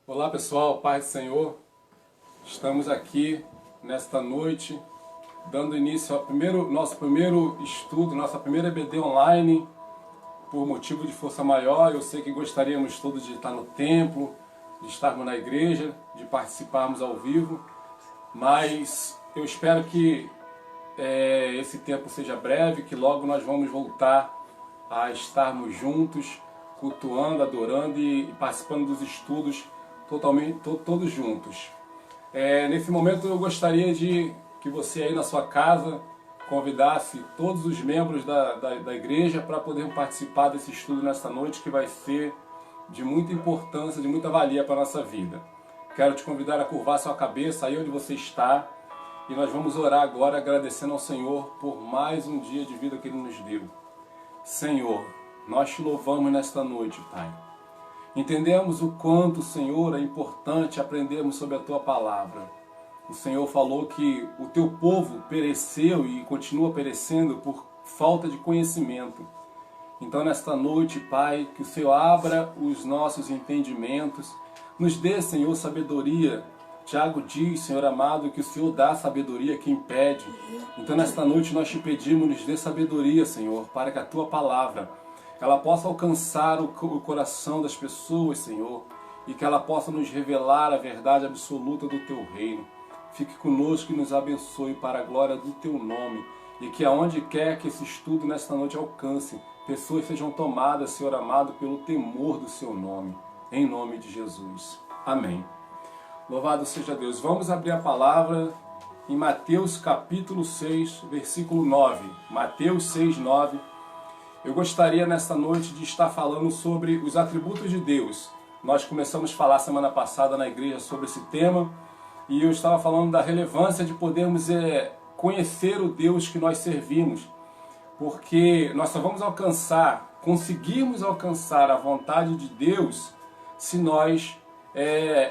Olá pessoal, paz do Senhor. Estamos aqui nesta noite dando início ao nosso primeiro estudo, nossa primeira EBD online. Por motivo de força maior, eu sei que gostaríamos todos de estar no templo, de estarmos na igreja, de participarmos ao vivo, mas eu espero que esse tempo seja breve, que logo nós vamos voltar a estarmos juntos, cultuando, adorando e participando dos estudos todos juntos. Nesse momento eu gostaria de que você aí na sua casa convidasse todos os membros da igreja para podermos participar desse estudo nesta noite, que vai ser de muita importância, de muita valia para a nossa vida. Quero te convidar a curvar sua cabeça aí onde você está e nós vamos orar agora agradecendo ao Senhor por mais um dia de vida que Ele nos deu. Senhor, nós te louvamos nesta noite, Pai. Entendemos o quanto, Senhor, é importante aprendermos sobre a Tua Palavra. O Senhor falou que o Teu povo pereceu e continua perecendo por falta de conhecimento. Então, nesta noite, Pai, que o Senhor abra os nossos entendimentos, nos dê, Senhor, sabedoria. Tiago diz, Senhor amado, que o Senhor dá sabedoria a quem pede. Então, nesta noite, nós te pedimos, nos dê sabedoria, Senhor, para que a Tua Palavra ela possa alcançar o coração das pessoas, Senhor, e que ela possa nos revelar a verdade absoluta do Teu reino. Fique conosco e nos abençoe para a glória do Teu nome, e que aonde quer que esse estudo nesta noite alcance, pessoas sejam tomadas, Senhor amado, pelo temor do Seu nome, em nome de Jesus. Amém. Louvado seja Deus. Vamos abrir a palavra em Mateus capítulo 6, versículo 9. Mateus 6, 9. Eu gostaria nesta noite de estar falando sobre os atributos de Deus. Nós começamos a falar semana passada na igreja sobre esse tema e eu estava falando da relevância de podermos conhecer o Deus que nós servimos, porque nós só vamos conseguirmos alcançar a vontade de Deus se nós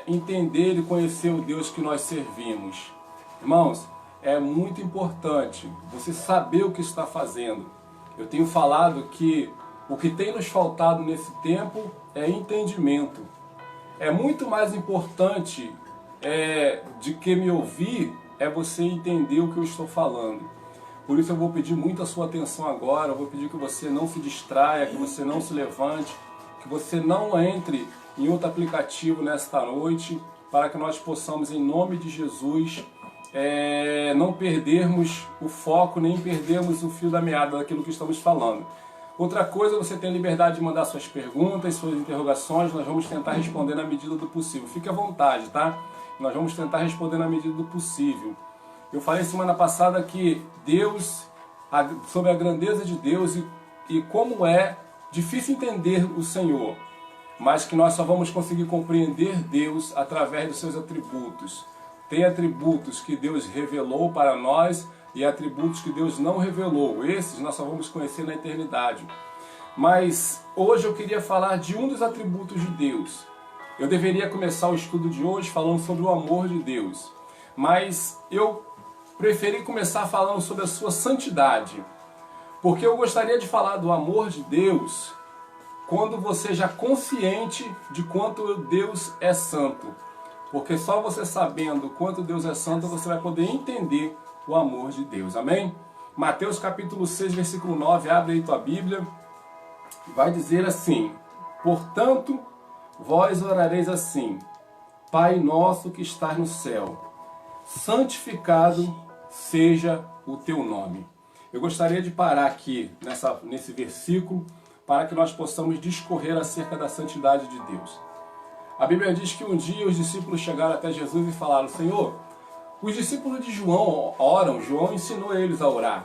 entender e conhecer o Deus que nós servimos. Irmãos, é muito importante você saber o que está fazendo. Eu tenho falado que o que tem nos faltado nesse tempo é entendimento. É muito mais importante de que me ouvir, é você entender o que eu estou falando. Por isso eu vou pedir muito a sua atenção agora, eu vou pedir que você não se distraia, que você não se levante, que você não entre em outro aplicativo nesta noite, para que nós possamos, em nome de Jesus, não perdermos o foco, nem perdermos o fio da meada daquilo que estamos falando. Outra coisa, você tem a liberdade de mandar suas perguntas, suas interrogações, nós vamos tentar responder na medida do possível. Fique à vontade, tá? Nós vamos tentar responder na medida do possível. Eu falei semana passada que Deus, sobre a grandeza de Deus e como é difícil entender o Senhor, mas que nós só vamos conseguir compreender Deus através dos seus atributos. Tem atributos que Deus revelou para nós e atributos que Deus não revelou. Esses nós só vamos conhecer na eternidade. Mas hoje eu queria falar de um dos atributos de Deus. Eu deveria começar o estudo de hoje falando sobre o amor de Deus. Mas eu preferi começar falando sobre a sua santidade. Porque eu gostaria de falar do amor de Deus quando você já consciente de quanto Deus é santo. Porque só você sabendo quanto Deus é santo, você vai poder entender o amor de Deus. Amém? Mateus capítulo 6, versículo 9, abre aí tua Bíblia. Vai dizer assim: portanto, vós orareis assim: Pai nosso que estás no céu, santificado seja o teu nome. Eu gostaria de parar aqui nesse versículo para que nós possamos discorrer acerca da santidade de Deus. A Bíblia diz que um dia os discípulos chegaram até Jesus e falaram: Senhor, os discípulos de João oram, João ensinou eles a orar.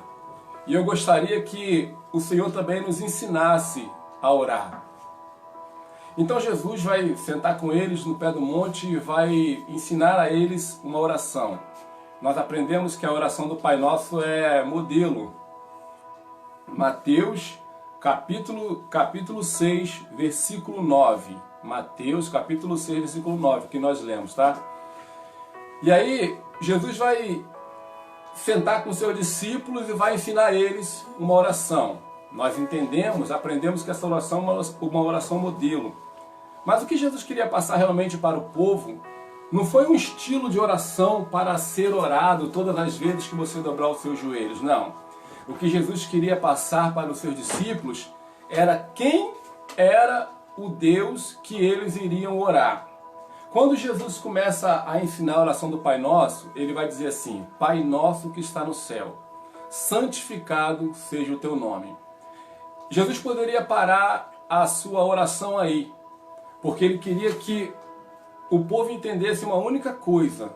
E eu gostaria que o Senhor também nos ensinasse a orar. Então Jesus vai sentar com eles no pé do monte e vai ensinar a eles uma oração. Nós aprendemos que a oração do Pai Nosso é modelo. Mateus capítulo 6, versículo 9. Mateus capítulo 6, versículo 9, que nós lemos, tá? E aí, Jesus vai sentar com seus discípulos e vai ensinar a eles uma oração. Nós aprendemos que essa oração é uma oração modelo. Mas o que Jesus queria passar realmente para o povo não foi um estilo de oração para ser orado todas as vezes que você dobrar os seus joelhos, não. O que Jesus queria passar para os seus discípulos era quem era o Deus que eles iriam orar. Quando Jesus começa a ensinar a oração do Pai Nosso, ele vai dizer assim: Pai Nosso que está no céu, santificado seja o teu nome. Jesus poderia parar a sua oração aí, porque ele queria que o povo entendesse uma única coisa,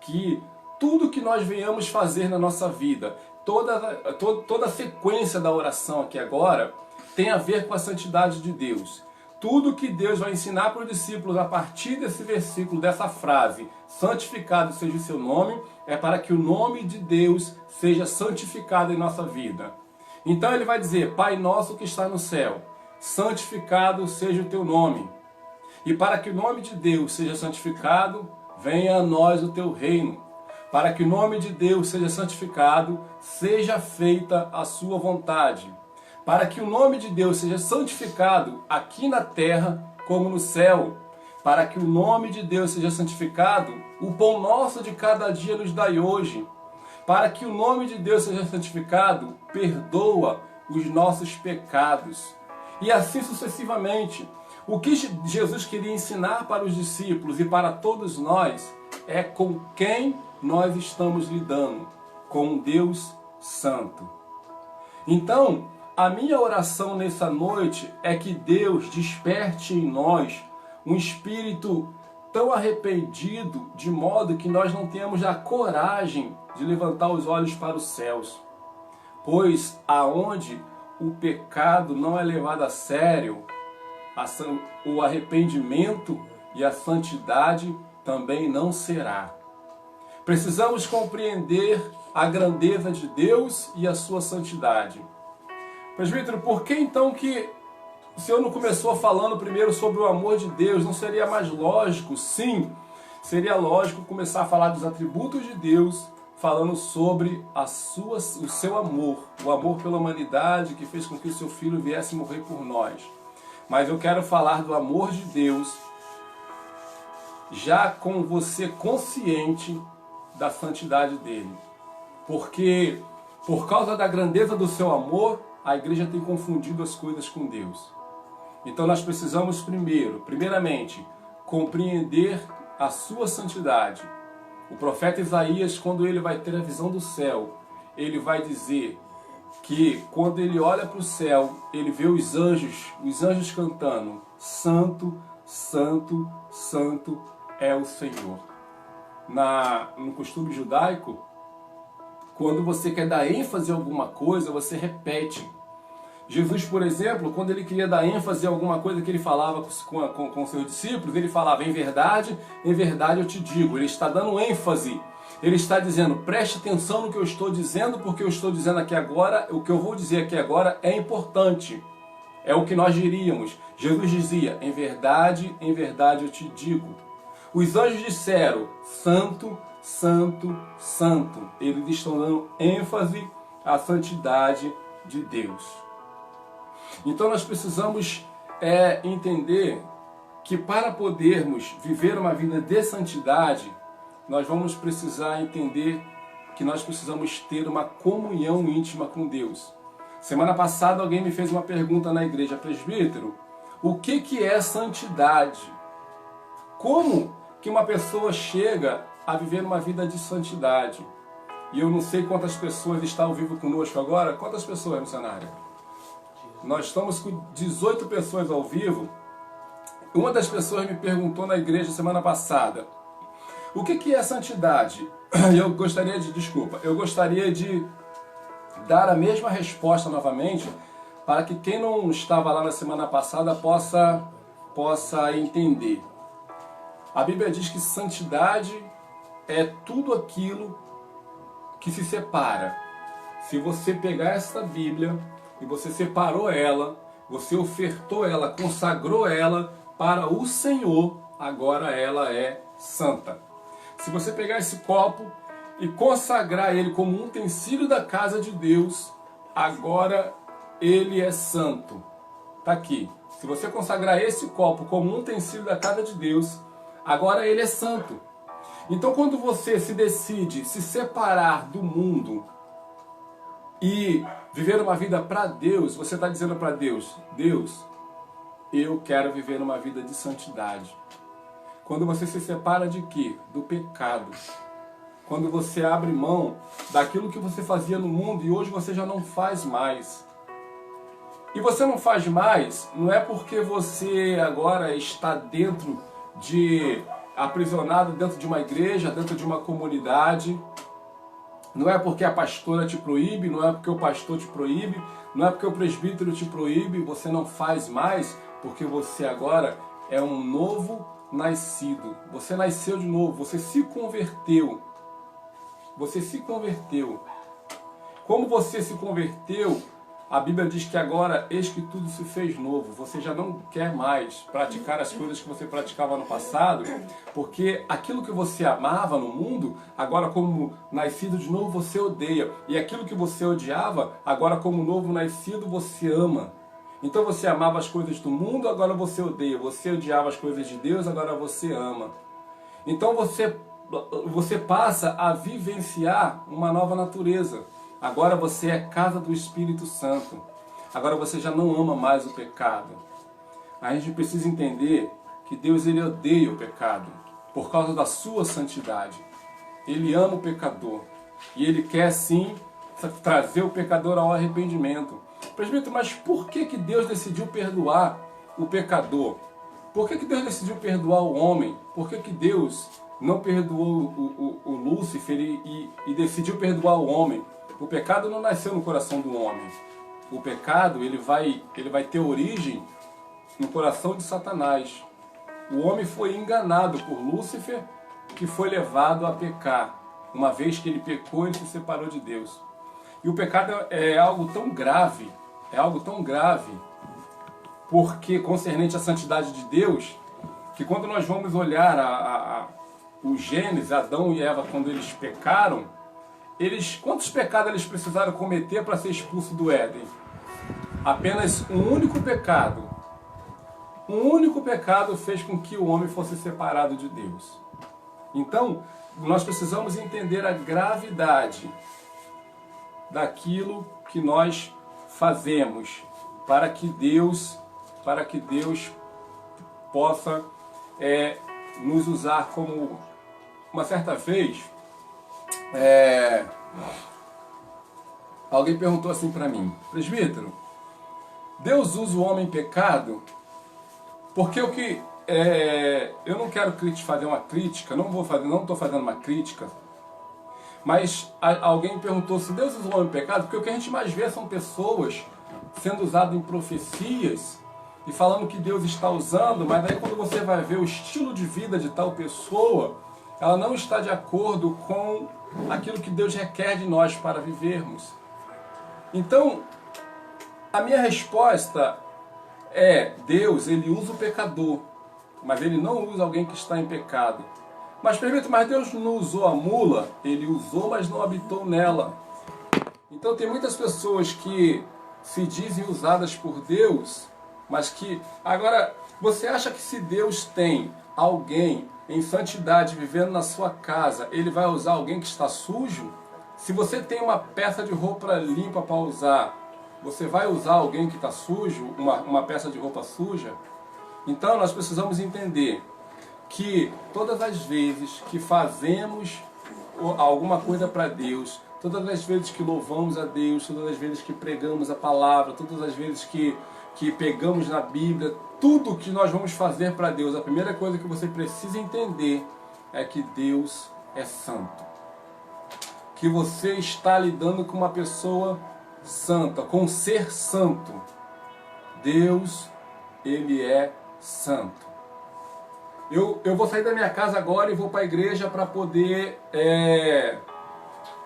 que tudo que nós venhamos fazer na nossa vida, toda a sequência da oração aqui agora, tem a ver com a santidade de Deus. Tudo que Deus vai ensinar para os discípulos a partir desse versículo, dessa frase, santificado seja o seu nome, é para que o nome de Deus seja santificado em nossa vida. Então ele vai dizer: Pai nosso que está no céu, santificado seja o teu nome. E para que o nome de Deus seja santificado, venha a nós o teu reino. Para que o nome de Deus seja santificado, seja feita a sua vontade. Para que o nome de Deus seja santificado aqui na terra como no céu. Para que o nome de Deus seja santificado, o pão nosso de cada dia nos dai hoje. Para que o nome de Deus seja santificado, perdoa os nossos pecados. E assim sucessivamente. O que Jesus queria ensinar para os discípulos e para todos nós é com quem nós estamos lidando, com um Deus Santo. Então, a minha oração nessa noite é que Deus desperte em nós um espírito tão arrependido, de modo que nós não tenhamos a coragem de levantar os olhos para os céus. Pois aonde o pecado não é levado a sério, o arrependimento e a santidade também não será. Precisamos compreender a grandeza de Deus e a sua santidade. Presbítero, por que então que o senhor não começou falando primeiro sobre o amor de Deus? Não seria mais lógico? Sim, seria lógico começar a falar dos atributos de Deus, falando sobre o seu amor, o amor pela humanidade que fez com que o seu filho viesse morrer por nós. Mas eu quero falar do amor de Deus já com você consciente da santidade dele. Porque por causa da grandeza do seu amor, a igreja tem confundido as coisas com Deus. Então nós precisamos primeiramente, compreender a sua santidade. O profeta Isaías, quando ele vai ter a visão do céu, ele vai dizer que quando ele olha para o céu, ele vê os anjos cantando: Santo, Santo, Santo é o Senhor. No costume judaico, quando você quer dar ênfase a alguma coisa, você repete. Jesus, por exemplo, quando ele queria dar ênfase a alguma coisa que ele falava com seus discípulos, ele falava: em verdade eu te digo. Ele está dando ênfase. Ele está dizendo: preste atenção no que eu estou dizendo, porque eu estou dizendo aqui agora, o que eu vou dizer aqui agora é importante. É o que nós diríamos. Jesus dizia: em verdade eu te digo. Os anjos disseram: Santo, Santo, Santo. Eles estão dando ênfase à santidade de Deus. Então nós precisamos entender que para podermos viver uma vida de santidade, nós vamos precisar entender que nós precisamos ter uma comunhão íntima com Deus. Semana passada alguém me fez uma pergunta na igreja: presbítero, o que é santidade? Como que uma pessoa chega a viver uma vida de santidade? E eu não sei quantas pessoas estão ao vivo conosco agora. Quantas pessoas, missionário? Nós estamos com 18 pessoas ao vivo. Uma das pessoas me perguntou na igreja semana passada: o que é santidade? Eu gostaria de dar a mesma resposta novamente, para que quem não estava lá na semana passada possa entender. A Bíblia diz que santidade é tudo aquilo que se separa. Se você pegar essa Bíblia e você separou ela, você ofertou ela, consagrou ela para o Senhor, agora ela é santa. Se você pegar esse copo e consagrar ele como um utensílio da casa de Deus, agora ele é santo. está aqui. Se você consagrar esse copo como um utensílio da casa de Deus, agora ele é santo. Então quando você se decide se separar do mundo e viver uma vida para Deus, você está dizendo para Deus, Deus, eu quero viver uma vida de santidade. Quando você se separa de quê? Do pecado. Quando você abre mão daquilo que você fazia no mundo e hoje você já não faz mais. E você não faz mais, não é porque você agora está aprisionado dentro de uma igreja, dentro de uma comunidade. Não é porque a pastora te proíbe, não é porque o pastor te proíbe, não é porque o presbítero te proíbe, você não faz mais, porque você agora é um novo nascido. Você nasceu de novo, você se converteu. Você se converteu. Como você se converteu, a Bíblia diz que agora, eis que tudo se fez novo. Você já não quer mais praticar as coisas que você praticava no passado, porque aquilo que você amava no mundo, agora como nascido de novo você odeia. E aquilo que você odiava, agora como novo nascido você ama. Então você amava as coisas do mundo, agora você odeia. Você odiava as coisas de Deus, agora você ama. Então você passa a vivenciar uma nova natureza. Agora você é casa do Espírito Santo. Agora você já não ama mais o pecado. A gente precisa entender que Deus ele odeia o pecado por causa da sua santidade. Ele ama o pecador. E ele quer sim trazer o pecador ao arrependimento. Presbítero, mas por que Deus decidiu perdoar o pecador? Por que Deus decidiu perdoar o homem? Por que Deus não perdoou o Lúcifer e decidiu perdoar o homem? O pecado não nasceu no coração do homem. O pecado ele vai ter origem no coração de Satanás. O homem foi enganado por Lúcifer, que foi levado a pecar. Uma vez que ele pecou, ele se separou de Deus. E o pecado é algo tão grave, porque concernente à santidade de Deus, que quando nós vamos olhar o Gênesis, Adão e Eva, quando eles pecaram, quantos pecados eles precisaram cometer para ser expulso do Éden? Apenas um único pecado. Um único pecado fez com que o homem fosse separado de Deus. Então, nós precisamos entender a gravidade daquilo que nós fazemos para que Deus possa nos usar como... Uma certa vez, alguém perguntou assim para mim, presbítero, Deus usa o homem em pecado? Porque eu não quero fazer uma crítica, não estou fazendo uma crítica, mas alguém perguntou se Deus usa o homem em pecado, porque o que a gente mais vê são pessoas sendo usadas em profecias e falando que Deus está usando, mas aí quando você vai ver o estilo de vida de tal pessoa, ela não está de acordo com aquilo que Deus requer de nós para vivermos. Então, a minha resposta é, Deus, ele usa o pecador, mas ele não usa alguém que está em pecado. Mas Deus não usou a mula? Ele usou, mas não habitou nela. Então tem muitas pessoas que se dizem usadas por Deus, mas que... Agora, você acha que se Deus tem alguém em santidade vivendo na sua casa, ele vai usar alguém que está sujo? Se você tem uma peça de roupa limpa para usar, você vai usar alguém que está sujo, uma peça de roupa suja? Então nós precisamos entender que todas as vezes que fazemos alguma coisa para Deus, todas as vezes que louvamos a Deus, todas as vezes que pregamos a palavra, todas as vezes que pegamos na Bíblia, tudo que nós vamos fazer para Deus, a primeira coisa que você precisa entender é que Deus é santo. Que você está lidando com uma pessoa santa, com um ser santo. Deus, ele é santo. Eu vou sair da minha casa agora e vou para a igreja para poder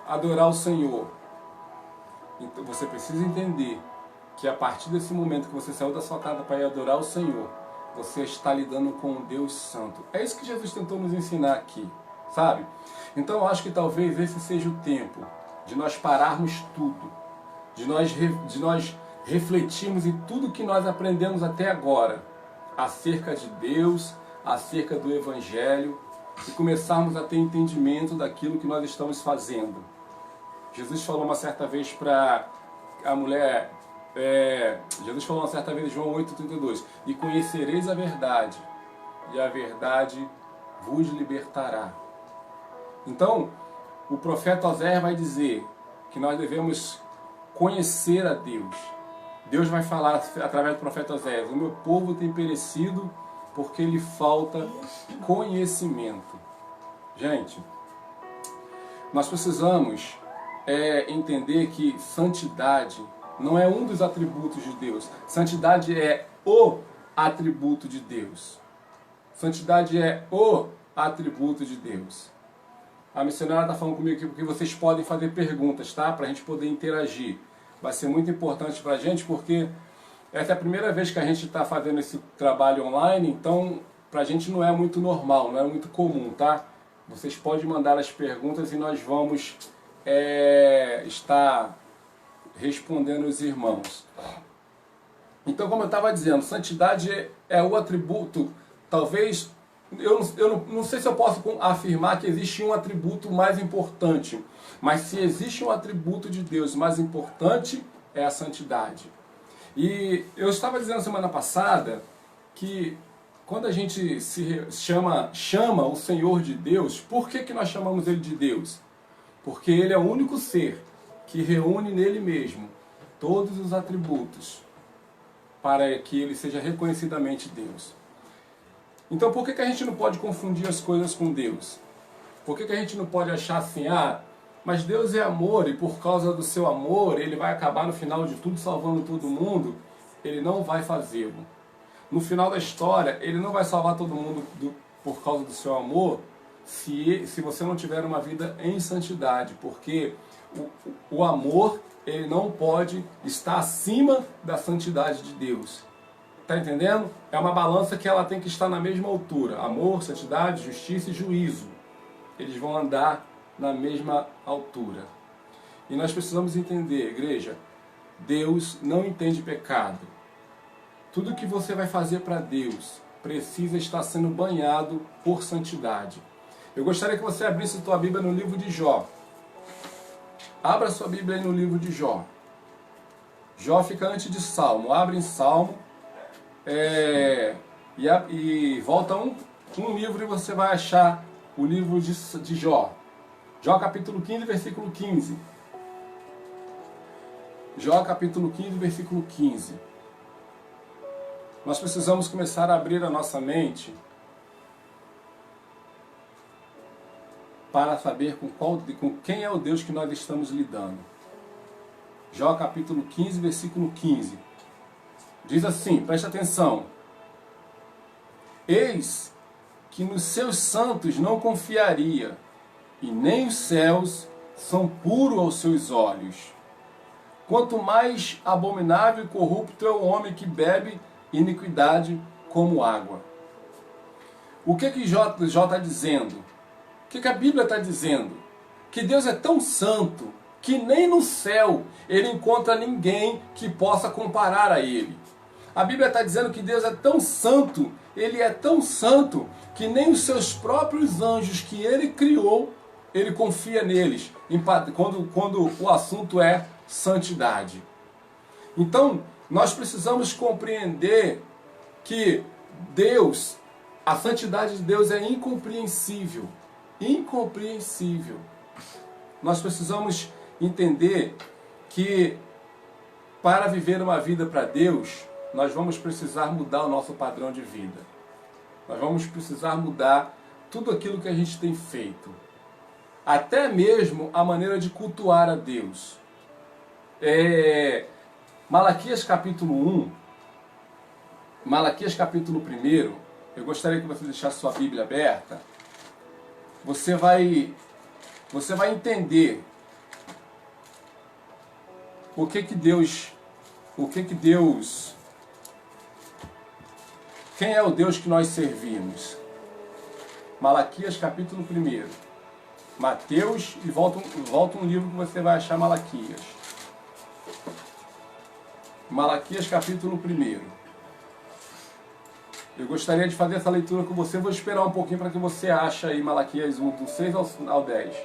adorar o Senhor. Então você precisa entender que a partir desse momento que você saiu da sua casa para ir adorar o Senhor, você está lidando com um Deus santo. É isso que Jesus tentou nos ensinar aqui, sabe? Então eu acho que talvez esse seja o tempo de nós pararmos tudo, de nós refletirmos em tudo que nós aprendemos até agora, acerca de Deus, acerca do Evangelho, e começarmos a ter entendimento daquilo que nós estamos fazendo. Jesus falou uma certa vez para a mulher, Jesus falou uma certa vez em João 8,32, e conhecereis a verdade, e a verdade vos libertará. Então, o profeta Oséias vai dizer que nós devemos conhecer a Deus. Deus vai falar através do profeta Oséias: o meu povo tem perecido porque lhe falta conhecimento. Gente, nós precisamos entender que santidade não é um dos atributos de Deus. Santidade é o atributo de Deus. Santidade é o atributo de Deus. A missionária está falando comigo aqui porque vocês podem fazer perguntas, tá? Para a gente poder interagir. Vai ser muito importante para a gente porque essa é a primeira vez que a gente está fazendo esse trabalho online, então para a gente não é muito normal, não é muito comum, tá? Vocês podem mandar as perguntas e nós vamos estar respondendo os irmãos. Então, como eu estava dizendo, santidade é o atributo, talvez, eu não sei se eu posso afirmar que existe um atributo mais importante, mas se existe um atributo de Deus mais importante, é a santidade. E eu estava dizendo semana passada que quando a gente chama o Senhor de Deus, por que nós chamamos Ele de Deus? Porque Ele é o único ser que reúne nele mesmo todos os atributos para que Ele seja reconhecidamente Deus. Então por que a gente não pode confundir as coisas com Deus? Por que a gente não pode achar assim, mas Deus é amor e por causa do seu amor Ele vai acabar no final de tudo salvando todo mundo? Ele não vai fazê-lo. No final da história, Ele não vai salvar todo mundo por causa do seu amor se você não tiver uma vida em santidade, porque o amor ele não pode estar acima da santidade de Deus. Está entendendo? É uma balança que ela tem que estar na mesma altura. Amor, santidade, justiça e juízo. Eles vão andar na mesma altura. E nós precisamos entender, igreja, Deus não entende pecado. Tudo que você vai fazer para Deus precisa estar sendo banhado por santidade. Eu gostaria que você abrisse a tua Bíblia no livro de Jó. Abra sua Bíblia aí no livro de Jó. Jó fica antes de Salmo. Abre em Salmo e volta um livro e você vai achar o livro de Jó. Jó capítulo 15, versículo 15. Jó capítulo 15, versículo 15. Nós precisamos começar a abrir a nossa mente para saber com quem é o Deus que nós estamos lidando. Jó capítulo 15, versículo 15. Diz assim, presta atenção. Eis que nos seus santos não confiaria, e nem os céus são puros aos seus olhos. Quanto mais abominável e corrupto é o homem que bebe iniquidade como água. O que Jó está dizendo? O que a Bíblia está dizendo? Que Deus é tão santo que nem no céu Ele encontra ninguém que possa comparar a Ele. A Bíblia está dizendo que Deus é tão santo, Ele é tão santo, que nem os seus próprios anjos que Ele criou, Ele confia neles, quando o assunto é santidade. Então, nós precisamos compreender que Deus, a santidade de Deus é incompreensível. Incompreensível. Nós precisamos entender que para viver uma vida para Deus, nós vamos precisar mudar o nosso padrão de vida. Nós vamos precisar mudar tudo aquilo que a gente tem feito. Até mesmo a maneira de cultuar a Deus. Malaquias capítulo 1, Malaquias capítulo 1, eu gostaria que você deixasse sua Bíblia aberta. Você vai entender quem é o Deus que nós servimos. Malaquias capítulo 1. Mateus e volta um livro que você vai achar Malaquias. Malaquias capítulo 1. Eu gostaria de fazer essa leitura com você. Vou esperar um pouquinho para que você ache aí Malaquias 1, do 6 ao 10.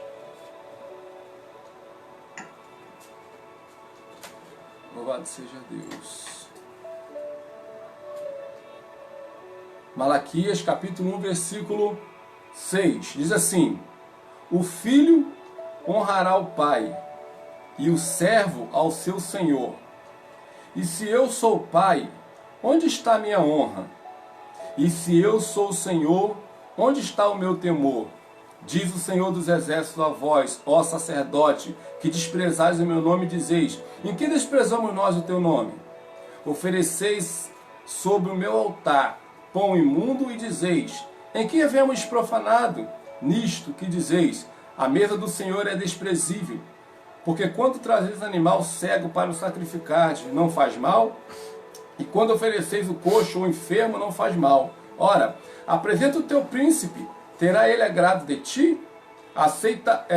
Louvado seja Deus. Malaquias capítulo 1, versículo 6. Diz assim: o filho honrará o pai, e o servo ao seu senhor. E se eu sou pai, onde está a minha honra? E se eu sou o Senhor, onde está o meu temor? Diz o Senhor dos Exércitos a vós, ó sacerdote, que desprezais o meu nome, e dizeis: em que desprezamos nós o teu nome? Ofereceis sobre o meu altar pão imundo, e dizeis: em que havemos profanado? Nisto que dizeis: a mesa do Senhor é desprezível. Porque quando trazeis animal cego para o sacrificar, não faz mal? E quando ofereceis o coxo ou enfermo, não faz mal. Ora, apresenta o teu príncipe, terá ele agrado de ti? Aceitará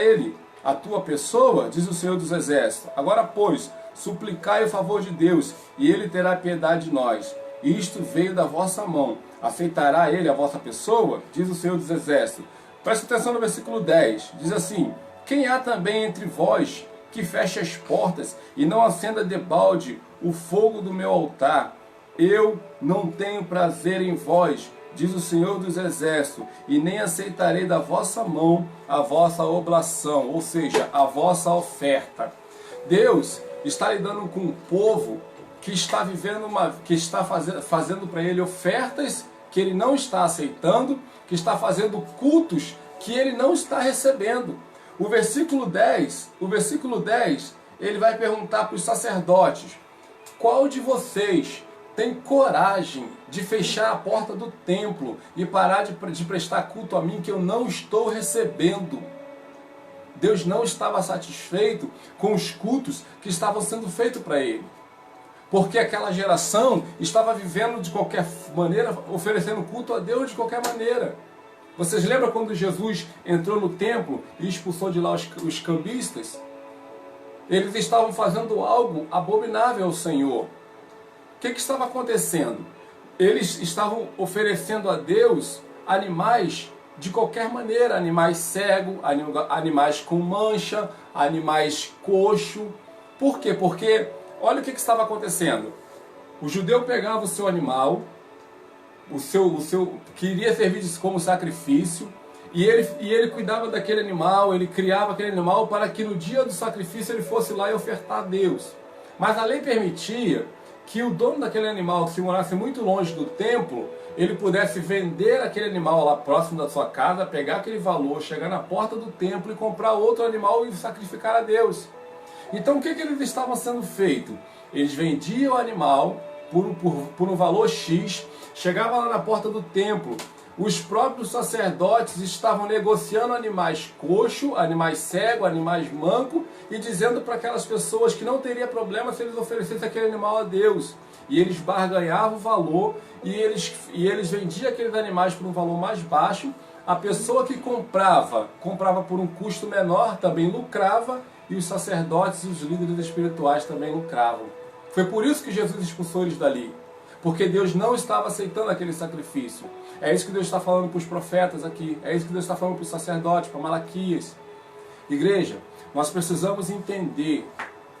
ele a tua pessoa? Diz o Senhor dos Exércitos. Agora, pois, suplicai o favor de Deus, e ele terá piedade de nós. Isto veio da vossa mão. Aceitará ele a vossa pessoa? Diz o Senhor dos Exércitos. Preste atenção no versículo 10. Diz assim: quem há também entre vós que feche as portas e não acenda debalde o fogo do meu altar? Eu não tenho prazer em vós, diz o Senhor dos Exércitos, e nem aceitarei da vossa mão a vossa oblação, ou seja, a vossa oferta. Deus está lidando com um povo que está vivendo que está fazendo para ele ofertas que ele não está aceitando, que está fazendo cultos que ele não está recebendo. O versículo 10, ele vai perguntar para os sacerdotes: qual de vocês tem coragem de fechar a porta do templo e parar de prestar culto a mim, que eu não estou recebendo? Deus não estava satisfeito com os cultos que estavam sendo feitos para ele, porque aquela geração estava vivendo de qualquer maneira, oferecendo culto a Deus de qualquer maneira. Vocês lembram quando Jesus entrou no templo e expulsou de lá os cambistas? Eles estavam fazendo algo abominável ao Senhor. O que estava acontecendo? Eles estavam oferecendo a Deus animais de qualquer maneira, animais cegos, animais com mancha, animais coxo. Por quê? Porque olha o que estava acontecendo. O judeu pegava o seu animal, que iria servir como sacrifício, e ele cuidava daquele animal, ele criava aquele animal para que no dia do sacrifício ele fosse lá e ofertar a Deus. Mas a lei permitia que o dono daquele animal, que se morasse muito longe do templo, ele pudesse vender aquele animal lá próximo da sua casa, pegar aquele valor, chegar na porta do templo e comprar outro animal e sacrificar a Deus. Então o que eles estavam sendo feito? Eles vendiam o animal por um valor X, chegava lá na porta do templo, os próprios sacerdotes estavam negociando animais coxos, animais cegos, animais mancos, e dizendo para aquelas pessoas que não teria problema se eles oferecessem aquele animal a Deus. E eles barganhavam o valor, e eles vendiam aqueles animais por um valor mais baixo. A pessoa que comprava por um custo menor, também lucrava, e os sacerdotes e os líderes espirituais também lucravam. Foi por isso que Jesus expulsou eles dali, porque Deus não estava aceitando aquele sacrifício. É isso que Deus está falando para os profetas aqui, é isso que Deus está falando para os sacerdotes, para Malaquias. Igreja, nós precisamos entender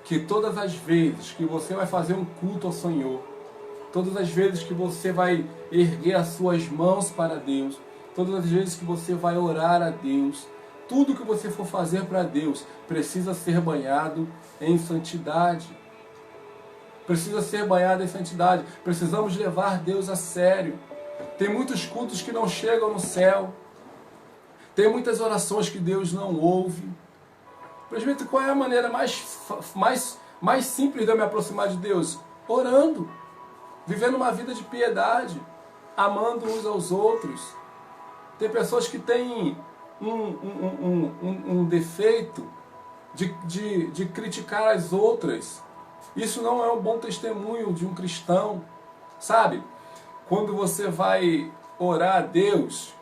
que todas as vezes que você vai fazer um culto ao Senhor, todas as vezes que você vai erguer as suas mãos para Deus, todas as vezes que você vai orar a Deus, tudo que você for fazer para Deus precisa ser banhado em santidade. Precisa ser banhado em santidade. Precisamos levar Deus a sério. Tem muitos cultos que não chegam no céu. Tem muitas orações que Deus não ouve. Presbítero, qual é a maneira mais simples de eu me aproximar de Deus? Orando. Vivendo uma vida de piedade. Amando uns aos outros. Tem pessoas que têm um defeito de criticar as outras. Isso não é um bom testemunho de um cristão, sabe? Quando você vai orar a Deus,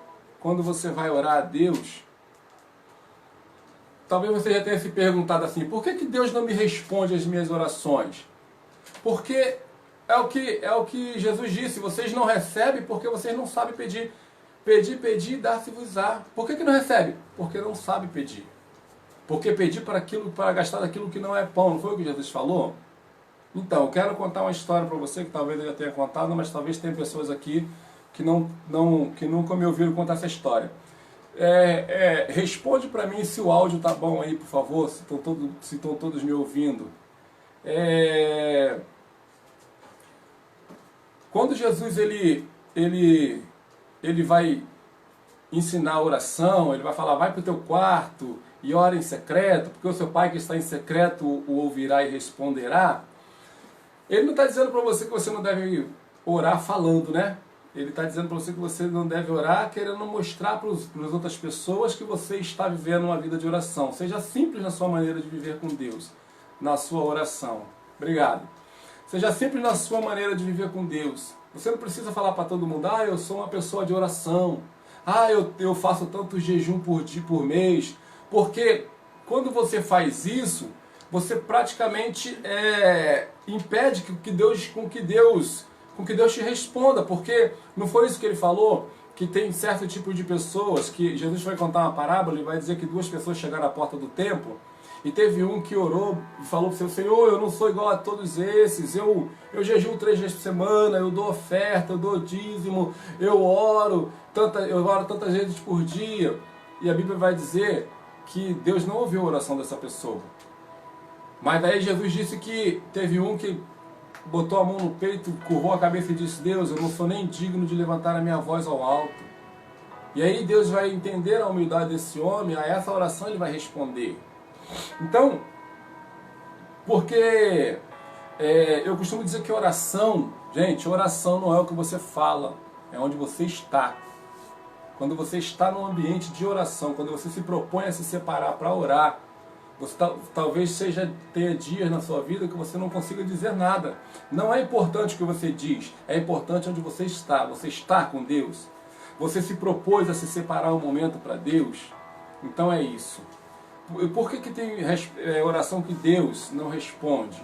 talvez você já tenha se perguntado assim, por que Deus não me responde às minhas orações? Porque é o que Jesus disse, vocês não recebem porque vocês não sabem pedir. Pedir, dar-se-vos-á. Por que não recebe? Porque não sabe pedir. Porque pedir para gastar daquilo que não é pão, não foi o que Jesus falou? Então, eu quero contar uma história para você, que talvez eu já tenha contado, mas talvez tenha pessoas aqui que nunca me ouviram contar essa história. Responde para mim se o áudio tá bom aí, por favor, se estão todos me ouvindo. Quando Jesus ele vai ensinar a oração, ele vai falar, vai para o teu quarto e ora em secreto, porque o seu pai que está em secreto o ouvirá e responderá. Ele não está dizendo para você que você não deve orar falando, né? Ele está dizendo para você que você não deve orar querendo mostrar para as outras pessoas que você está vivendo uma vida de oração. Seja simples na sua maneira de viver com Deus, na sua oração. Obrigado. Seja simples na sua maneira de viver com Deus. Você não precisa falar para todo mundo, eu sou uma pessoa de oração. Eu faço tanto jejum por mês. Porque quando você faz isso, você praticamente impede que Deus te responda, porque não foi isso que ele falou, que tem certo tipo de pessoas, que Jesus vai contar uma parábola e vai dizer que duas pessoas chegaram à porta do templo, e teve um que orou e falou para o Senhor, eu não sou igual a todos esses, eu jejuo 3 vezes por semana, eu dou oferta, eu dou dízimo, eu oro tantas vezes por dia. E a Bíblia vai dizer que Deus não ouviu a oração dessa pessoa. Mas daí Jesus disse que teve um que botou a mão no peito, curvou a cabeça e disse, Deus, eu não sou nem digno de levantar a minha voz ao alto. E aí Deus vai entender a humildade desse homem, a essa oração ele vai responder. Então, porque eu costumo dizer que oração, gente, oração não é o que você fala, é onde você está. Quando você está num ambiente de oração, quando você se propõe a se separar para orar, você talvez tenha dias na sua vida que você não consiga dizer nada. Não é importante o que você diz, é importante onde você está. Você está com Deus. Você se propôs a se separar um momento para Deus. Então é isso. Por que tem oração que Deus não responde?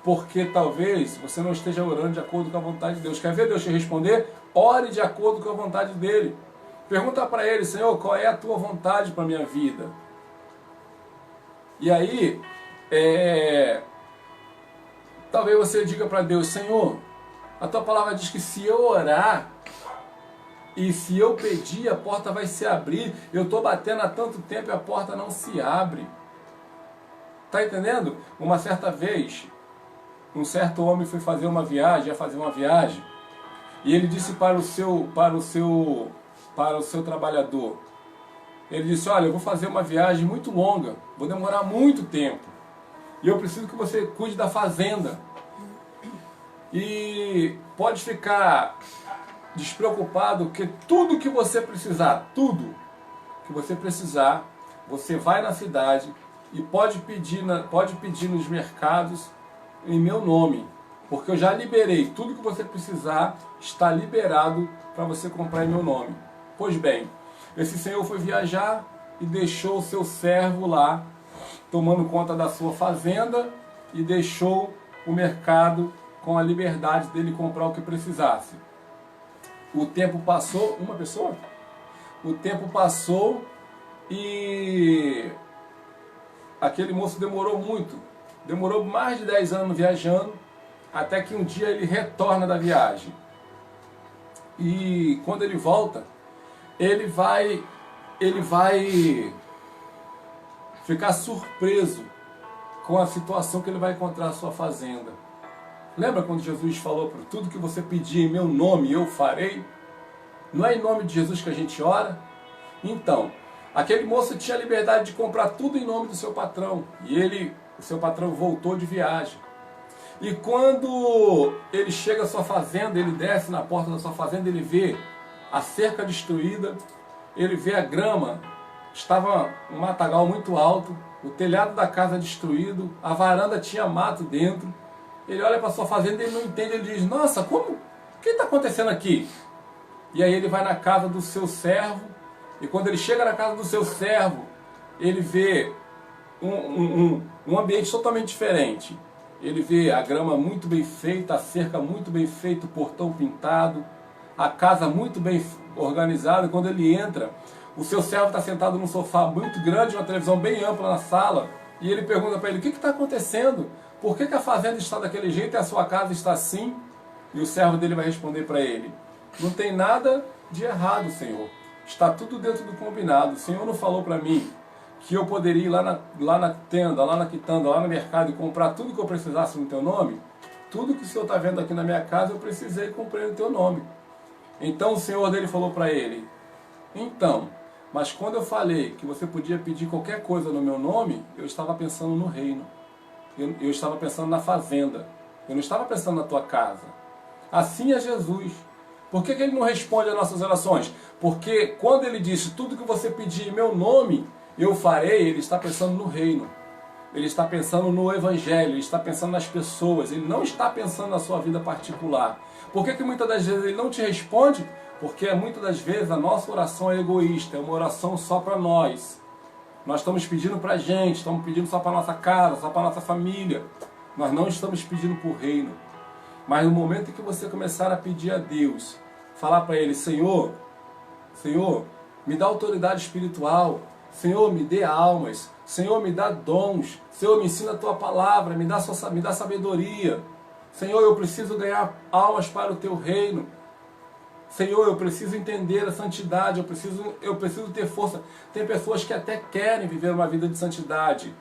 Porque talvez você não esteja orando de acordo com a vontade de Deus. Quer ver Deus te responder? Ore de acordo com a vontade dele. Pergunta para ele, Senhor, qual é a tua vontade para a minha vida? E aí, talvez você diga para Deus, Senhor, a tua palavra diz que se eu orar e se eu pedir, a porta vai se abrir. Eu estou batendo há tanto tempo e a porta não se abre. Está entendendo? Uma certa vez, um certo homem foi fazer uma viagem, e ele disse para o seu trabalhador, ele disse, olha, eu vou fazer uma viagem muito longa, vou demorar muito tempo, e eu preciso que você cuide da fazenda. E pode ficar despreocupado, que tudo que você precisar, você vai na cidade e pode pedir nos mercados em meu nome, porque eu já liberei, tudo que você precisar está liberado para você comprar em meu nome. Pois bem, esse senhor foi viajar e deixou o seu servo lá, tomando conta da sua fazenda, e deixou o mercado com a liberdade dele comprar o que precisasse. O tempo passou, uma pessoa? O tempo passou e aquele moço demorou muito. Demorou mais de 10 anos viajando, até que um dia ele retorna da viagem. E quando ele volta, ele vai ficar surpreso com a situação que ele vai encontrar na sua fazenda. Lembra quando Jesus falou, para tudo que você pedir em meu nome, eu farei? Não é em nome de Jesus que a gente ora? Então, aquele moço tinha a liberdade de comprar tudo em nome do seu patrão. E o seu patrão voltou de viagem. E quando ele chega à sua fazenda, ele desce na porta da sua fazenda, ele vê a cerca destruída, ele vê a grama, estava um matagal muito alto, o telhado da casa destruído, a varanda tinha mato dentro. Ele olha para a sua fazenda e ele não entende, ele diz, nossa, como? O que está acontecendo aqui? E aí ele vai na casa do seu servo, e quando ele chega na casa do seu servo, ele vê um ambiente totalmente diferente. Ele vê a grama muito bem feita, a cerca muito bem feita, o portão pintado, a casa muito bem organizada. Quando ele entra, o seu servo está sentado num sofá muito grande, uma televisão bem ampla na sala, e ele pergunta para ele: o que está acontecendo? Por que a fazenda está daquele jeito e a sua casa está assim? E o servo dele vai responder para ele: não tem nada de errado, Senhor. Está tudo dentro do combinado. O Senhor não falou para mim que eu poderia ir lá na tenda, lá na quitanda, lá no mercado e comprar tudo que eu precisasse no teu nome? Tudo que o Senhor está vendo aqui na minha casa eu precisei e comprei no teu nome. Então o Senhor dele falou para ele: então, mas quando eu falei que você podia pedir qualquer coisa no meu nome, eu estava pensando no reino. Eu estava pensando na fazenda. Eu não estava pensando na tua casa. Assim é Jesus. Por que ele não responde às nossas orações? Porque quando ele disse: tudo que você pedir em meu nome, eu farei, ele está pensando no reino. Ele está pensando no evangelho, ele está pensando nas pessoas, ele não está pensando na sua vida particular. Por que muitas das vezes ele não te responde? Porque muitas das vezes a nossa oração é egoísta, é uma oração só para nós. Nós estamos pedindo para a gente, estamos pedindo só para a nossa casa, só para a nossa família. Nós não estamos pedindo para o reino. Mas no momento em que você começar a pedir a Deus, falar para Ele: Senhor, me dá autoridade espiritual, Senhor, me dê almas, Senhor, me dá dons, Senhor, me ensina a Tua palavra, me dá sabedoria, Senhor, eu preciso ganhar almas para o Teu reino, Senhor, eu preciso entender a santidade, eu preciso ter força. Tem pessoas que até querem viver uma vida de santidade,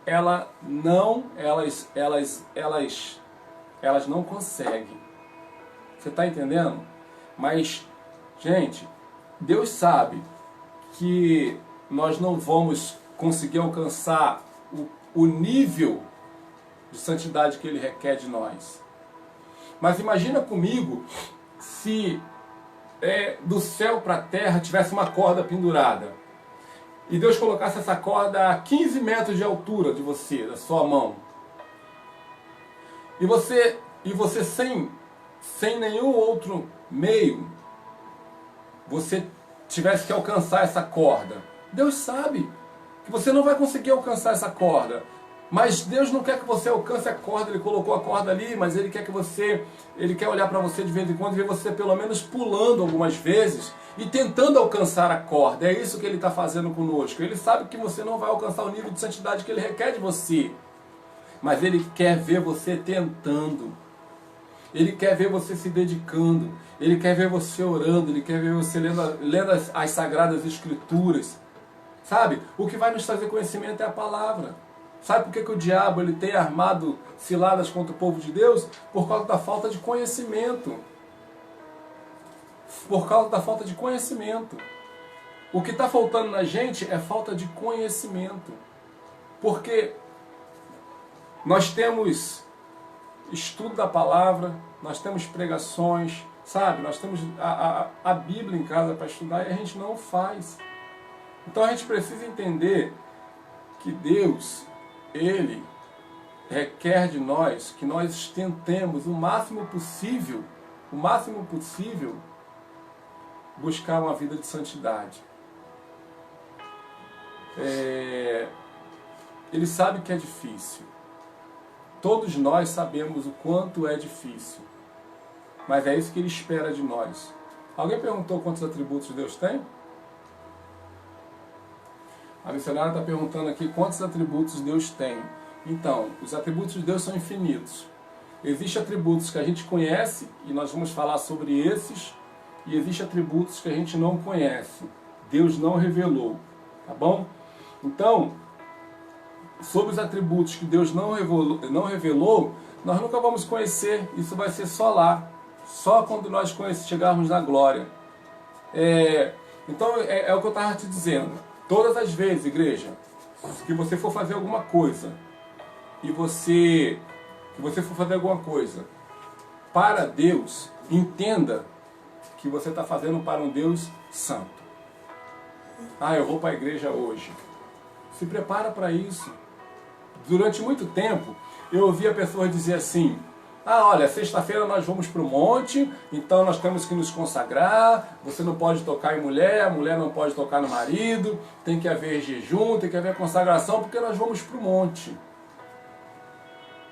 elas não conseguem. Você está entendendo? Mas, gente, Deus sabe que nós não vamos conseguir alcançar o nível de santidade que Ele requer de nós. Mas imagina comigo se do céu para a terra tivesse uma corda pendurada e Deus colocasse essa corda a 15 metros de altura de você, da sua mão. E você sem nenhum outro meio, você tivesse que alcançar essa corda. Deus sabe que você não vai conseguir alcançar essa corda. Mas Deus não quer que você alcance a corda, Ele colocou a corda ali, mas Ele quer olhar para você de vez em quando e ver você pelo menos pulando algumas vezes e tentando alcançar a corda. É isso que Ele está fazendo conosco. Ele sabe que você não vai alcançar o nível de santidade que Ele requer de você. Mas Ele quer ver você tentando. Ele quer ver você se dedicando. Ele quer ver você orando. Ele quer ver você lendo as Sagradas Escrituras. Sabe? O que vai nos trazer conhecimento é a palavra. Sabe por que o diabo ele tem armado ciladas contra o povo de Deus? Por causa da falta de conhecimento. Por causa da falta de conhecimento. O que está faltando na gente é falta de conhecimento. Porque nós temos estudo da palavra, nós temos pregações, sabe? Nós temos a Bíblia em casa para estudar e a gente não faz. Então a gente precisa entender que Deus, Ele requer de nós que nós tentemos o máximo possível, buscar uma vida de santidade. Ele sabe que é difícil. Todos nós sabemos o quanto é difícil. Mas é isso que Ele espera de nós. Alguém perguntou quantos atributos Deus tem? A missionária está perguntando aqui quantos atributos Deus tem. Então, os atributos de Deus são infinitos. Existem atributos que a gente conhece, e nós vamos falar sobre esses, e existem atributos que a gente não conhece. Deus não revelou, tá bom? Então, sobre os atributos que Deus não revelou, nós nunca vamos conhecer, isso vai ser só lá, só quando nós chegarmos na glória. Então, é o que eu estava te dizendo. Todas as vezes, igreja, que você for fazer alguma coisa, para Deus, entenda que você está fazendo para um Deus santo. Eu vou para a igreja hoje. Se prepara para isso. Durante muito tempo, eu ouvia pessoas dizer assim: Ah, olha, sexta-feira nós vamos para o monte, então nós temos que nos consagrar, você não pode tocar em mulher, a mulher não pode tocar no marido, tem que haver jejum, tem que haver consagração, porque nós vamos para o monte.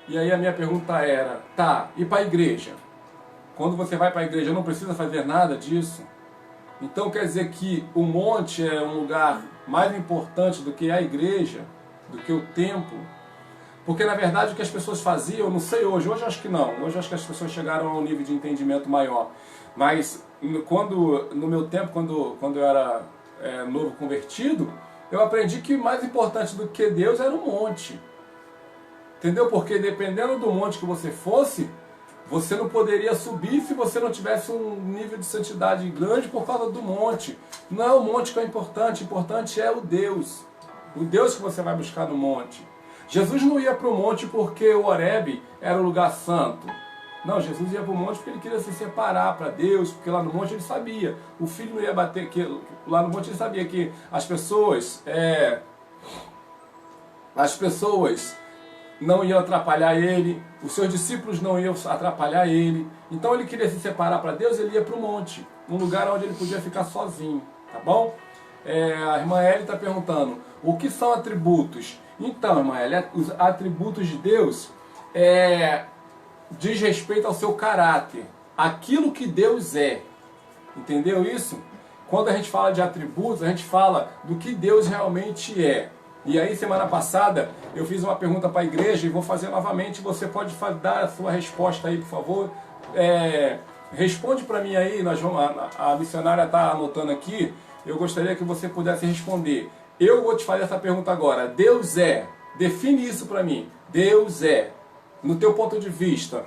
E aí a minha pergunta era, tá, e para a igreja? Quando você vai para a igreja não precisa fazer nada disso? Então quer dizer que o monte é um lugar mais importante do que a igreja, do que o templo? Porque na verdade o que as pessoas faziam, não sei hoje acho que não, hoje acho que as pessoas chegaram a um nível de entendimento maior. Mas no meu tempo, quando eu era novo convertido, eu aprendi que mais importante do que Deus era o monte. Entendeu? Porque dependendo do monte que você fosse, você não poderia subir se você não tivesse um nível de santidade grande por causa do monte. Não é o monte que é importante é o Deus que você vai buscar no monte. Jesus não ia para o monte porque o Horebe era o lugar santo. Não, Jesus ia para o monte porque ele queria se separar para Deus, porque lá no monte ele sabia, o filho não ia bater, lá no monte ele sabia que as pessoas não iam atrapalhar ele, os seus discípulos não iam atrapalhar ele. Então ele queria se separar para Deus, ele ia para o monte, um lugar onde ele podia ficar sozinho, tá bom? A irmã Eli está perguntando, o que são atributos? Então, irmã Eli, os atributos de Deus diz respeito ao seu caráter, aquilo que Deus é. Entendeu isso? Quando a gente fala de atributos, a gente fala do que Deus realmente é. E aí, semana passada, eu fiz uma pergunta para a igreja e vou fazer novamente. Você pode dar a sua resposta aí, por favor? Responde para mim aí, a missionária está anotando aqui. Eu gostaria que você pudesse responder. Eu vou te fazer essa pergunta agora. Deus é. Define isso para mim. Deus é. No teu ponto de vista,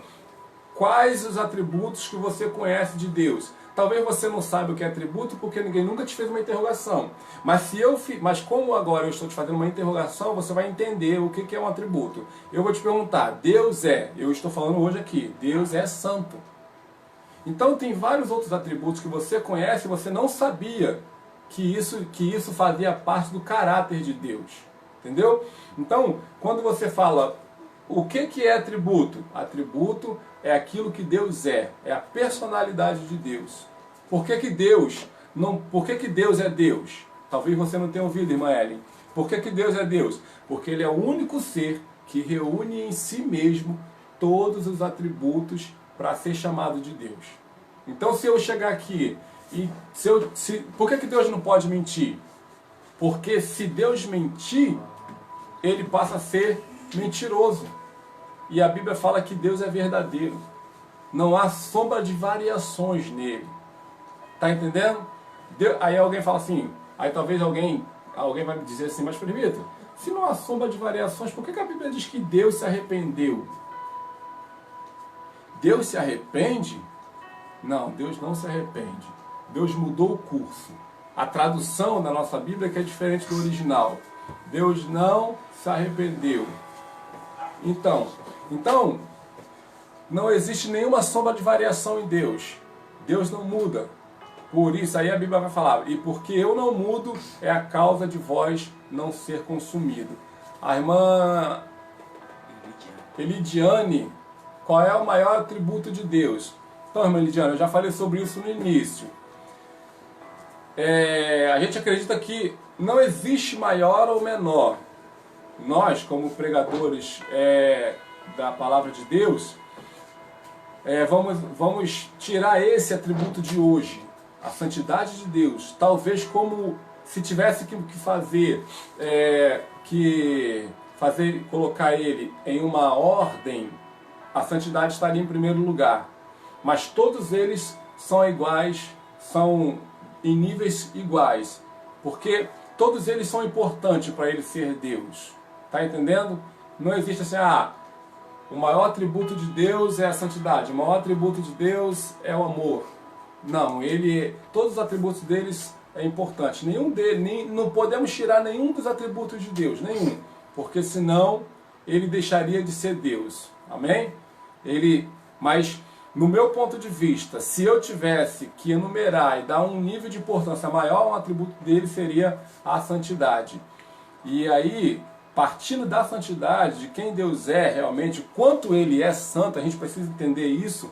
quais os atributos que você conhece de Deus? Talvez você não saiba o que é atributo porque ninguém nunca te fez uma interrogação. Mas como agora eu estou te fazendo uma interrogação, você vai entender o que é um atributo. Eu vou te perguntar, Deus é, eu estou falando hoje aqui, Deus é santo. Então tem vários outros atributos que você conhece e você não sabia que isso fazia parte do caráter de Deus. Entendeu? Então, quando você fala, o que é atributo? Atributo é aquilo que Deus é a personalidade de Deus. Por que Deus é Deus? Talvez você não tenha ouvido, irmã Ellen. Por que Deus é Deus? Porque Ele é o único ser que reúne em si mesmo todos os atributos para ser chamado de Deus. Então, se eu chegar aqui e por que Deus não pode mentir? Porque se Deus mentir, Ele passa a ser mentiroso. E a Bíblia fala que Deus é verdadeiro. Não há sombra de variações nele. Tá entendendo? Aí alguém fala assim, aí talvez alguém vai me dizer assim, mas presbítero, se não há sombra de variações, por que a Bíblia diz que Deus se arrependeu? Deus se arrepende? Não, Deus não se arrepende. Deus mudou o curso. A tradução da nossa Bíblia que é diferente do original. Deus não se arrependeu. Então, não existe nenhuma sombra de variação em Deus. Deus não muda. Por isso, aí a Bíblia vai falar, e porque eu não mudo, é a causa de vós não ser consumido. A irmã Elidiane, qual é o maior atributo de Deus? Então, irmã Elidiane, eu já falei sobre isso no início. A gente acredita que não existe maior ou menor. Nós, como pregadores da palavra de Deus, vamos tirar esse atributo de hoje, a santidade de Deus, talvez como se tivesse que colocar ele em uma ordem, a santidade estaria em primeiro lugar. Mas todos eles são iguais, são em níveis iguais, porque todos eles são importantes para ele ser Deus. Tá entendendo? Não existe assim, o maior atributo de Deus é a santidade, o maior atributo de Deus é o amor. Não, todos os atributos deles é importante. Não podemos tirar nenhum dos atributos de Deus, nenhum, porque senão ele deixaria de ser Deus. Amém? Mas no meu ponto de vista, se eu tivesse que enumerar e dar um nível de importância maior, um atributo dele seria a santidade. E aí partindo da santidade, de quem Deus é realmente, o quanto Ele é santo, a gente precisa entender isso.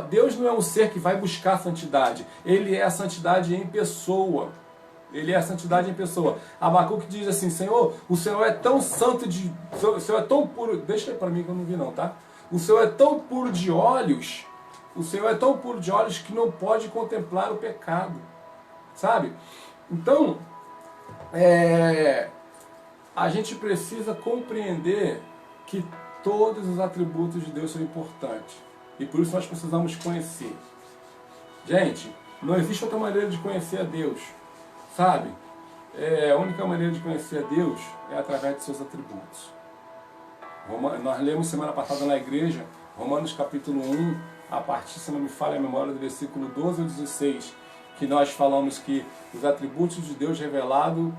Deus não é um ser que vai buscar a santidade, Ele é a santidade em pessoa. Ele é a santidade em pessoa. Abacuque diz assim: Senhor, o Senhor é tão santo o Senhor é tão puro. Deixa aí para mim que eu não vi não, tá? O Senhor é tão puro de olhos. O Senhor é tão puro de olhos que não pode contemplar o pecado. Sabe? Então, a gente precisa compreender que todos os atributos de Deus são importantes. E por isso nós precisamos conhecer. Gente, não existe outra maneira de conhecer a Deus. Sabe? A única maneira de conhecer a Deus é através de seus atributos. Nós lemos semana passada na igreja, Romanos capítulo 1, a partir, se não me falha a memória, do versículo 12 ao 16, que nós falamos que os atributos de Deus revelado,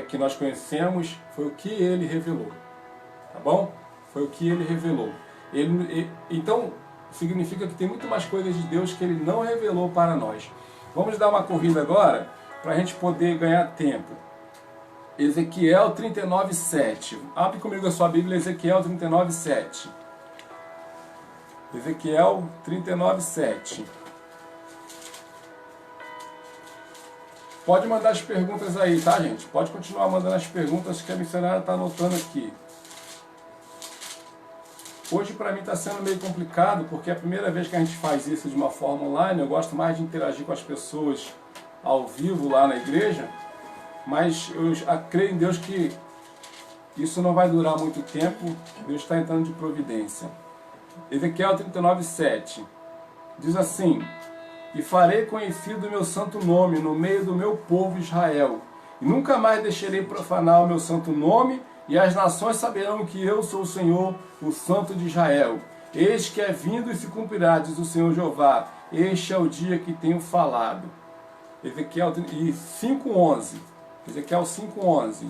que nós conhecemos, foi o que Ele revelou. Tá bom? Foi o que Ele revelou. Então, significa que tem muito mais coisas de Deus que Ele não revelou para nós. Vamos dar uma corrida agora, para a gente poder ganhar tempo. Ezequiel 39:7. Abre comigo a sua Bíblia, Ezequiel 39:7. Ezequiel 39:7. Pode mandar as perguntas aí, tá, gente? Pode continuar mandando as perguntas que a missionária está anotando aqui. Hoje para mim está sendo meio complicado, porque é a primeira vez que a gente faz isso de uma forma online. Eu gosto mais de interagir com as pessoas ao vivo lá na igreja, mas eu creio em Deus que isso não vai durar muito tempo. Deus está entrando de providência. Ezequiel 39:7 diz assim: E farei conhecido o meu santo nome no meio do meu povo Israel, e nunca mais deixarei profanar o meu santo nome, e as nações saberão que eu sou o Senhor, o Santo de Israel. Eis que é vindo e se cumprirá, diz o Senhor Jeová. Este é o dia que tenho falado. Ezequiel 5:11. Ezequiel 5:11.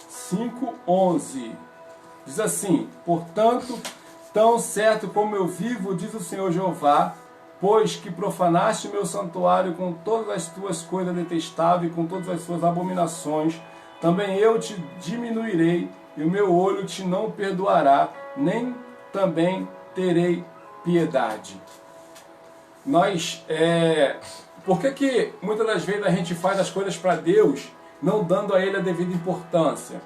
5:11. Diz assim: Portanto, tão certo como eu vivo, diz o Senhor Jeová, pois que profanaste o meu santuário com todas as tuas coisas detestáveis e com todas as suas abominações, também eu te diminuirei, e o meu olho te não perdoará, nem também terei piedade. Por que muitas das vezes a gente faz as coisas para Deus, não dando a Ele a devida importância?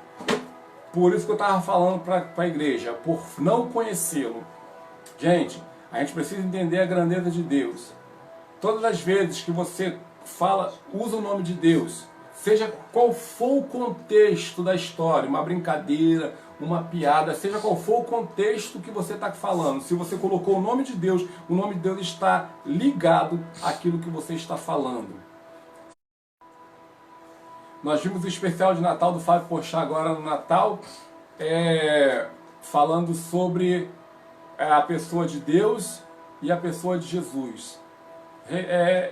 Por isso que eu estava falando para a igreja, por não conhecê-lo. Gente, a gente precisa entender a grandeza de Deus. Todas as vezes que você usa o nome de Deus, seja qual for o contexto da história, uma brincadeira, uma piada, seja qual for o contexto que você está falando, se você colocou o nome de Deus está ligado àquilo que você está falando. Nós vimos o especial de Natal do Fábio Porchat agora no Natal, falando sobre a pessoa de Deus e a pessoa de Jesus.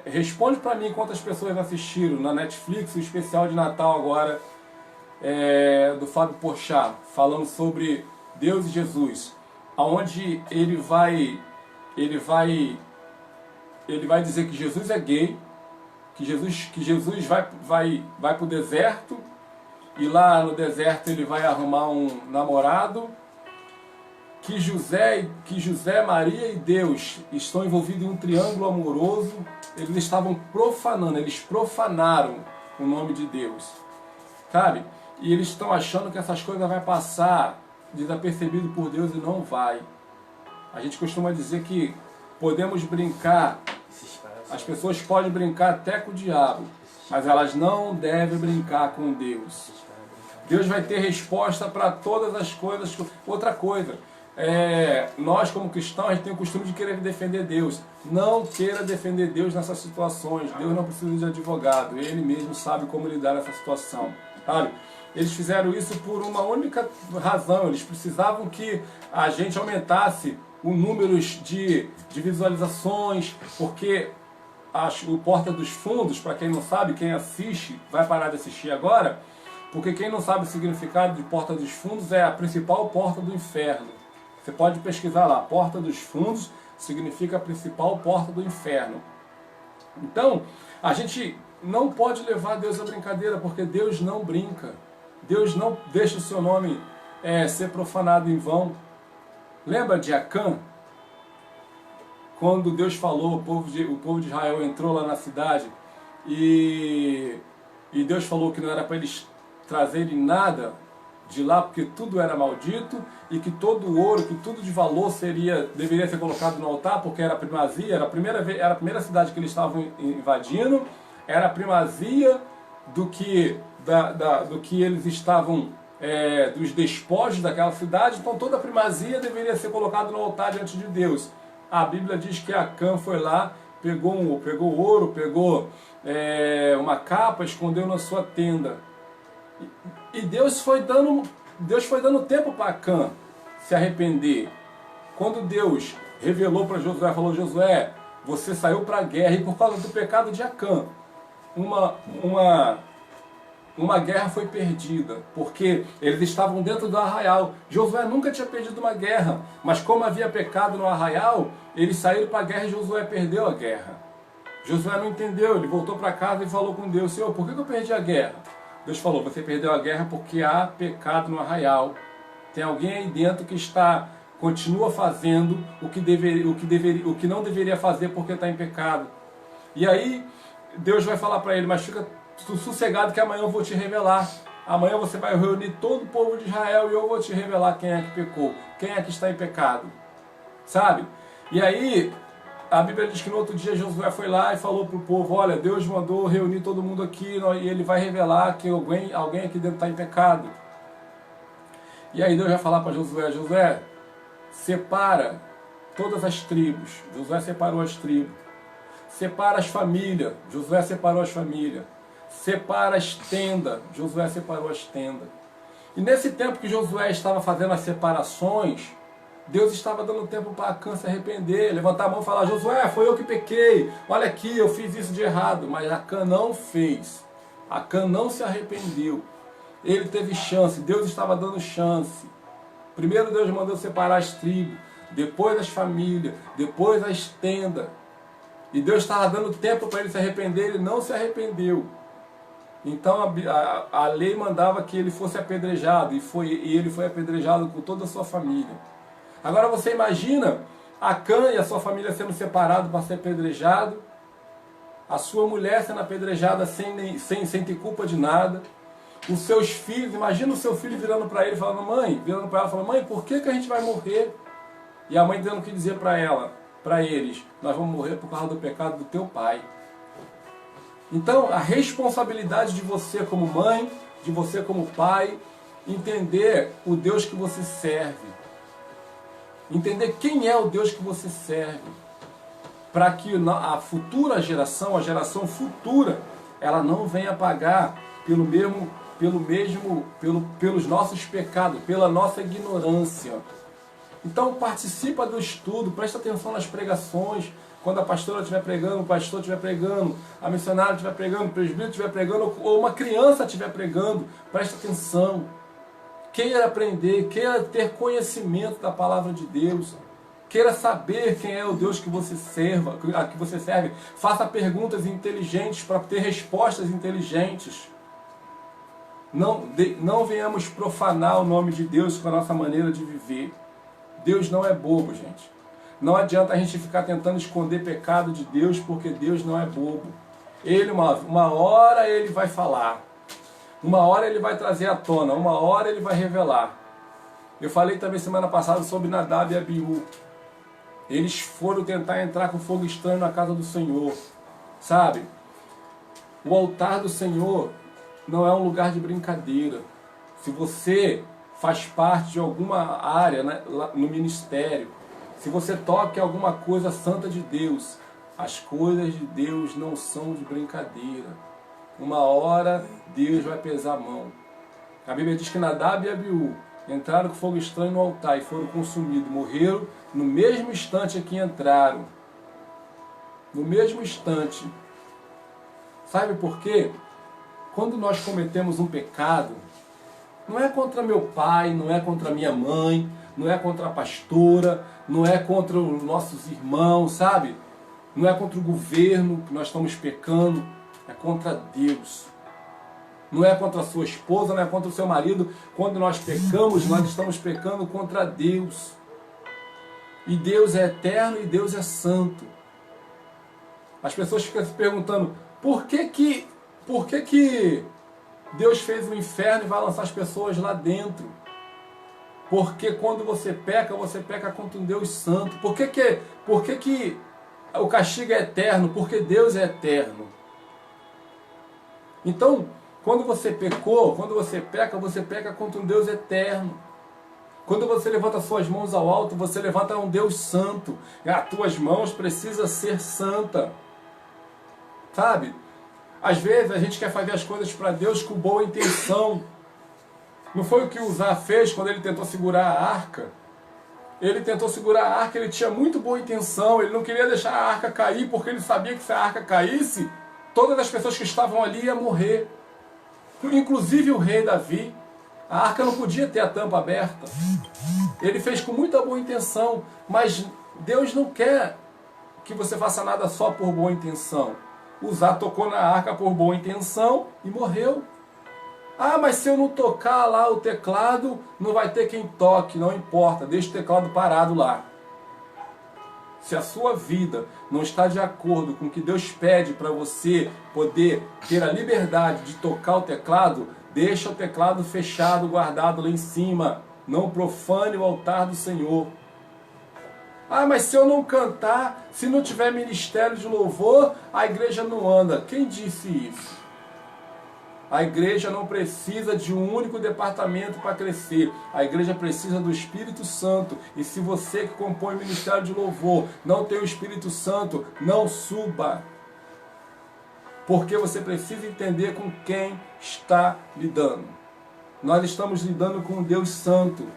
Responde para mim quantas pessoas assistiram na Netflix o especial de Natal agora do Fábio Porchat, falando sobre Deus e Jesus, aonde ele vai dizer que Jesus é gay, que Jesus vai para o deserto, e lá no deserto ele vai arrumar um namorado, que José, Maria e Deus estão envolvidos em um triângulo amoroso. Eles estavam profanando, eles profanaram o nome de Deus, sabe? E eles estão achando que essas coisas vão passar desapercebido por Deus, e não vai. A gente costuma dizer que podemos brincar, as pessoas podem brincar até com o diabo, mas elas não devem brincar com Deus. Deus vai ter resposta para todas as coisas. Outra coisa, nós como cristãos, a gente tem o costume de querer defender Deus. Não queira defender Deus nessas situações. Deus não precisa de advogado, Ele mesmo sabe como lidar nessa situação, sabe? Eles fizeram isso por uma única razão: eles precisavam que a gente aumentasse o número de visualizações, porque o Porta dos Fundos, para quem não sabe, quem assiste vai parar de assistir agora, porque quem não sabe o significado de Porta dos Fundos, é a principal porta do inferno. Você pode pesquisar lá, Porta dos Fundos significa a principal porta do inferno. Então, a gente não pode levar Deus à brincadeira, porque Deus não brinca. Deus não deixa o seu nome ser profanado em vão. Lembra de Acã? Quando Deus falou, o povo de Israel entrou lá na cidade e Deus falou que não era para eles trazerem nada de lá, porque tudo era maldito, e que todo o ouro, que tudo de valor deveria ser colocado no altar, porque era primazia, era a primeira cidade que eles estavam invadindo, era a primazia do que eles estavam, dos despojos daquela cidade, então toda a primazia deveria ser colocada no altar diante de Deus. A Bíblia diz que Acã foi lá, pegou ouro, pegou uma capa, escondeu na sua tenda. E Deus foi dando tempo para Acã se arrepender. Quando Deus revelou para Josué, falou: Josué, você saiu para a guerra, e por causa do pecado de Acã, uma guerra foi perdida, porque eles estavam dentro do arraial. Josué nunca tinha perdido uma guerra, mas como havia pecado no arraial, eles saíram para a guerra e Josué perdeu a guerra. Josué não entendeu, ele voltou para casa e falou com Deus: Senhor, por que eu perdi a guerra? Deus falou: você perdeu a guerra porque há pecado no arraial. Tem alguém aí dentro que continua fazendo o que não deveria fazer porque está em pecado. E aí Deus vai falar para ele: mas fica sossegado que amanhã eu vou te revelar. Amanhã você vai reunir todo o povo de Israel e eu vou te revelar quem é que pecou, quem é que está em pecado. Sabe? E aí a Bíblia diz que no outro dia Josué foi lá e falou para o povo: olha, Deus mandou reunir todo mundo aqui e ele vai revelar que alguém aqui dentro está em pecado. E aí Deus vai falar para Josué: Josué, separa todas as tribos. Josué separou as tribos. Separa as famílias. Josué separou as famílias. Separa as tendas. Josué separou as tendas. E nesse tempo que Josué estava fazendo as separações, Deus estava dando tempo para Acã se arrepender, levantar a mão e falar: Josué, foi eu que pequei, olha aqui, eu fiz isso de errado. Mas Acã não fez. Acã não se arrependeu. Ele teve chance, Deus estava dando chance. Primeiro Deus mandou separar as tribos, depois as famílias, depois as tendas. E Deus estava dando tempo para ele se arrepender, ele não se arrependeu. Então a lei mandava que ele fosse apedrejado, e ele foi apedrejado com toda a sua família. Agora você imagina Acã e a sua família sendo separados para ser apedrejado, a sua mulher sendo apedrejada sem ter culpa de nada, os seus filhos, imagina o seu filho virando para ele falando: mãe, virando para ela falando: mãe, por que a gente vai morrer? E a mãe tendo que dizer para eles: nós vamos morrer por causa do pecado do teu pai. Então a responsabilidade de você como mãe, de você como pai, entender o Deus que você serve. Entender quem é o Deus que você serve, para que a futura geração, a geração futura, ela não venha pagar pelos nossos pecados, pela nossa ignorância. Então participa do estudo, presta atenção nas pregações, quando a pastora estiver pregando, o pastor estiver pregando, a missionária estiver pregando, o presbítero estiver pregando, ou uma criança estiver pregando, presta atenção. Queira aprender, queira ter conhecimento da palavra de Deus, queira saber quem é o Deus que você serve, faça perguntas inteligentes para ter respostas inteligentes. Não venhamos profanar o nome de Deus com a nossa maneira de viver. Deus não é bobo, gente. Não adianta a gente ficar tentando esconder pecado de Deus, porque Deus não é bobo. Ele, uma hora ele vai falar. Uma hora ele vai trazer à tona, uma hora ele vai revelar. Eu falei também semana passada sobre Nadab e Abiú. Eles foram tentar entrar com fogo estranho na casa do Senhor. Sabe? O altar do Senhor não é um lugar de brincadeira. Se você faz parte de alguma área, né, no ministério, se você toca em alguma coisa santa de Deus, as coisas de Deus não são de brincadeira. Uma hora Deus vai pesar a mão. A Bíblia diz que Nadab e Abiú entraram com fogo estranho no altar e foram consumidos, morreram no mesmo instante em que entraram. No mesmo instante. Sabe por quê? Quando nós cometemos um pecado, não é contra meu pai, não é contra minha mãe, não é contra a pastora, não é contra os nossos irmãos, sabe? Não é contra o governo que nós estamos pecando. é contra Deus. Não é contra a sua esposa, não é contra o seu marido. Quando nós pecamos, nós estamos pecando contra Deus. E Deus é eterno e Deus é santo. As pessoas ficam se perguntando, por que Deus fez o inferno e vai lançar as pessoas lá dentro? Porque quando você peca contra um Deus santo. Por que o castigo é eterno? Porque Deus é eterno. Então, quando você peca contra um Deus eterno. Quando você levanta suas mãos ao alto, você levanta um Deus santo. E as tuas mãos precisam ser santa. Sabe? Às vezes a gente quer fazer as coisas para Deus com boa intenção. Não foi o que Uzá fez quando ele tentou segurar a arca? Ele tentou segurar a arca, ele tinha muito boa intenção, ele não queria deixar a arca cair, porque ele sabia que se a arca caísse, todas as pessoas que estavam ali iam morrer. Inclusive o rei Davi. A arca não podia ter a tampa aberta. Ele fez com muita boa intenção, mas Deus não quer que você faça nada só por boa intenção. Uzá tocou na arca por boa intenção e morreu. Ah, mas se eu não tocar lá o teclado, não vai ter quem toque, não importa, deixa o teclado parado lá. Se a sua vida não está de acordo com o que Deus pede para você poder ter a liberdade de tocar o teclado, deixa o teclado fechado, guardado lá em cima. Não profane o altar do Senhor. Ah, mas se eu não cantar, se não tiver ministério de louvor, a igreja não anda. Quem disse isso? A igreja não precisa de um único departamento para crescer. A igreja precisa do Espírito Santo. E se você que compõe o ministério de louvor não tem o Espírito Santo, não suba. Porque você precisa entender com quem está lidando. Nós estamos lidando com um Deus Santo.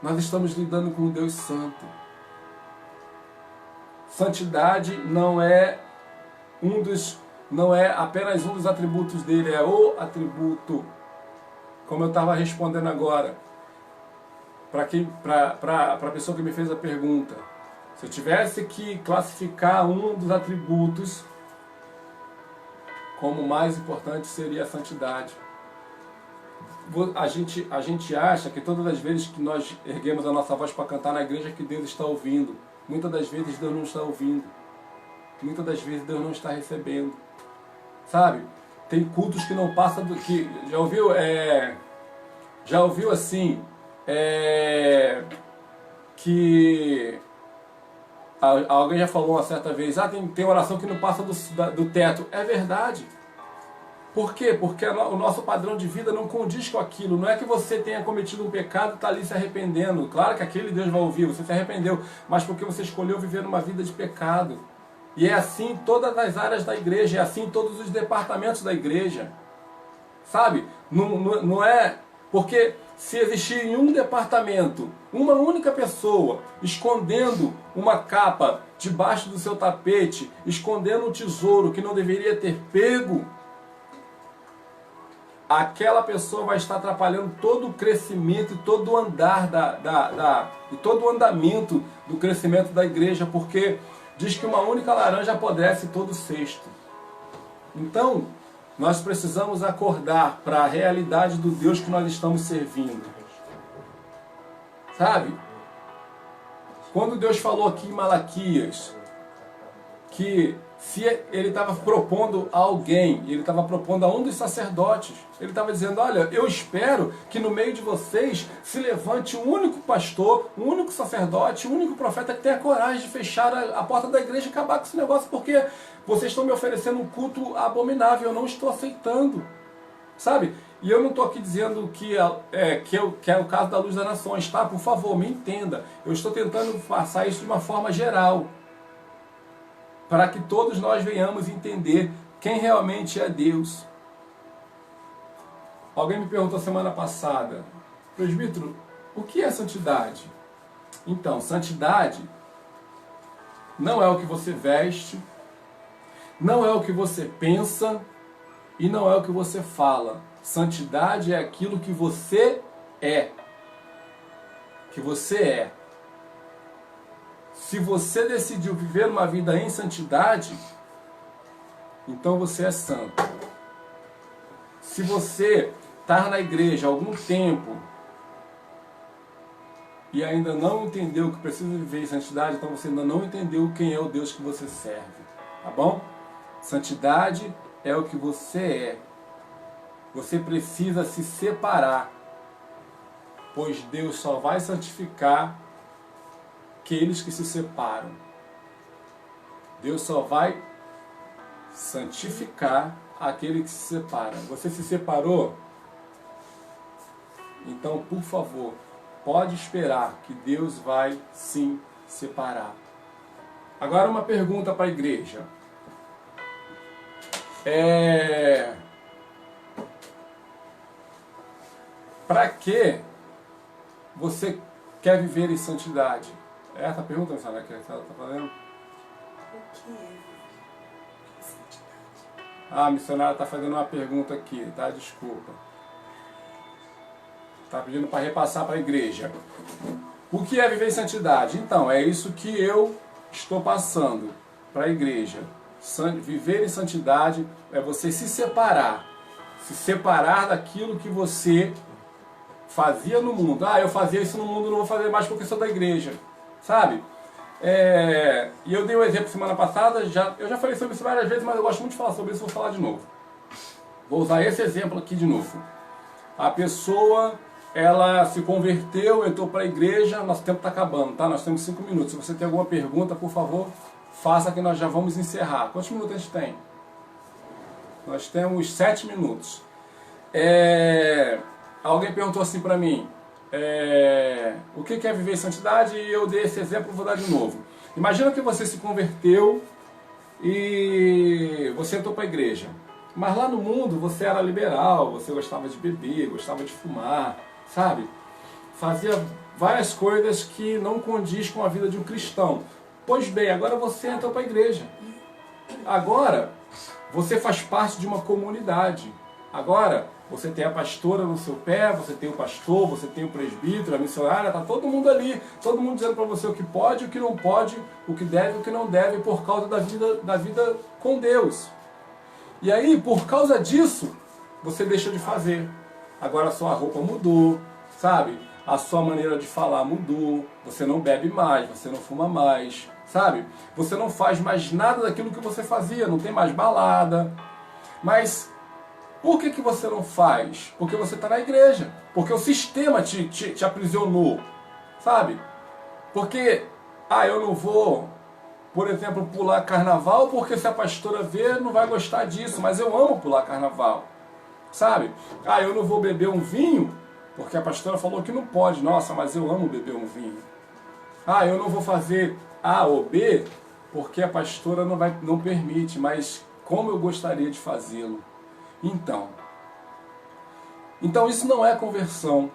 Nós estamos lidando com um Deus Santo. Santidade não é apenas um dos atributos dele, é o atributo. Como eu estava respondendo agora, para a pessoa que me fez a pergunta. Se eu tivesse que classificar um dos atributos, como o mais importante seria a santidade. A gente acha que todas as vezes que nós erguemos a nossa voz para cantar na igreja que Deus está ouvindo. Muitas das vezes Deus não está ouvindo. Muitas das vezes Deus não está recebendo. Sabe? Tem cultos que não passam do que... Já ouviu assim... que... Alguém já falou uma certa vez, tem oração que não passa do teto. É verdade. Por quê? Porque o nosso padrão de vida não condiz com aquilo. Não é que você tenha cometido um pecado e está ali se arrependendo. Claro que aquele Deus vai ouvir, você se arrependeu. Mas porque você escolheu viver uma vida de pecado. E é assim em todas as áreas da igreja, é assim em todos os departamentos da igreja. Sabe? Não é... Porque se existir em um departamento uma única pessoa escondendo uma capa debaixo do seu tapete, escondendo um tesouro que não deveria ter pego, aquela pessoa vai estar atrapalhando todo o crescimento e todo o andar e todo o andamento do crescimento da igreja, porque diz que uma única laranja apodrece todo o cesto. Então, nós precisamos acordar para a realidade do Deus que nós estamos servindo. Sabe? Quando Deus falou aqui em Malaquias que se ele estava propondo a alguém, ele estava propondo a um dos sacerdotes, ele estava dizendo, olha, eu espero que no meio de vocês se levante um único pastor, um único sacerdote, um único profeta que tenha coragem de fechar a porta da igreja e acabar com esse negócio, porque vocês estão me oferecendo um culto abominável, eu não estou aceitando. Sabe? E eu não estou aqui dizendo que é o caso da Luz das Nações, tá? Por favor, me entenda. Eu estou tentando passar isso de uma forma geral, para que todos nós venhamos entender quem realmente é Deus. Alguém me perguntou semana passada, presbítero, o que é santidade? Então, santidade não é o que você veste, não é o que você pensa e não é o que você fala. Santidade é aquilo que você é. Que você é. Se você decidiu viver uma vida em santidade, então você é santo. Se você está na igreja há algum tempo e ainda não entendeu que precisa viver em santidade, então você ainda não entendeu quem é o Deus que você serve, tá bom? Santidade é o que você é. Você precisa se separar, pois Deus só vai santificar aqueles que se separam. Deus só vai santificar aquele que se separa. Você se separou? Então, por favor, pode esperar que Deus vai sim separar. Agora uma pergunta para a igreja. Para que você quer viver em santidade? É essa a pergunta, Sara, que ela está fazendo? O que é santidade? A missionária está fazendo uma pergunta aqui, tá? Desculpa. Está pedindo para repassar para a igreja. O que é viver em santidade? Então, é isso que eu estou passando para a igreja. Viver em santidade é você se separar. Se separar daquilo que você fazia no mundo. Ah, eu fazia isso no mundo, não vou fazer mais porque sou da igreja. Sabe? E eu dei um exemplo semana passada, eu já falei sobre isso várias vezes, mas eu gosto muito de falar sobre isso, vou falar de novo. Vou usar esse exemplo aqui de novo. A pessoa, ela se converteu, entrou para a igreja, nosso tempo está acabando, tá? Nós temos 5 minutos. Se você tem alguma pergunta, por favor, faça que nós já vamos encerrar. Quantos minutos a gente tem? Nós temos 7 minutos. Alguém perguntou assim para mim, o que é viver em santidade? E eu dei esse exemplo, vou dar de novo. Imagina que você se converteu e você entrou para a igreja. Mas lá no mundo você era liberal, você gostava de beber, gostava de fumar, sabe? Fazia várias coisas que não condiz com a vida de um cristão. Pois bem, agora você entrou para a igreja. Agora você faz parte de uma comunidade. Agora você tem a pastora no seu pé, você tem o pastor, você tem o presbítero, a missionária, está todo mundo ali, todo mundo dizendo para você o que pode, o que não pode, o que deve e o que não deve, por causa da vida com Deus. E aí, por causa disso, você deixa de fazer. Agora a sua roupa mudou, sabe? A sua maneira de falar mudou, você não bebe mais, você não fuma mais, sabe? Você não faz mais nada daquilo que você fazia, não tem mais balada. Mas por que você não faz? Porque você está na igreja. Porque o sistema te aprisionou. Sabe? Porque, eu não vou, por exemplo, pular carnaval porque se a pastora ver, não vai gostar disso. Mas eu amo pular carnaval. Sabe? Eu não vou beber um vinho porque a pastora falou que não pode. Nossa, mas eu amo beber um vinho. Eu não vou fazer A ou B porque a pastora não permite. Mas como eu gostaria de fazê-lo. Então isso não é conversão.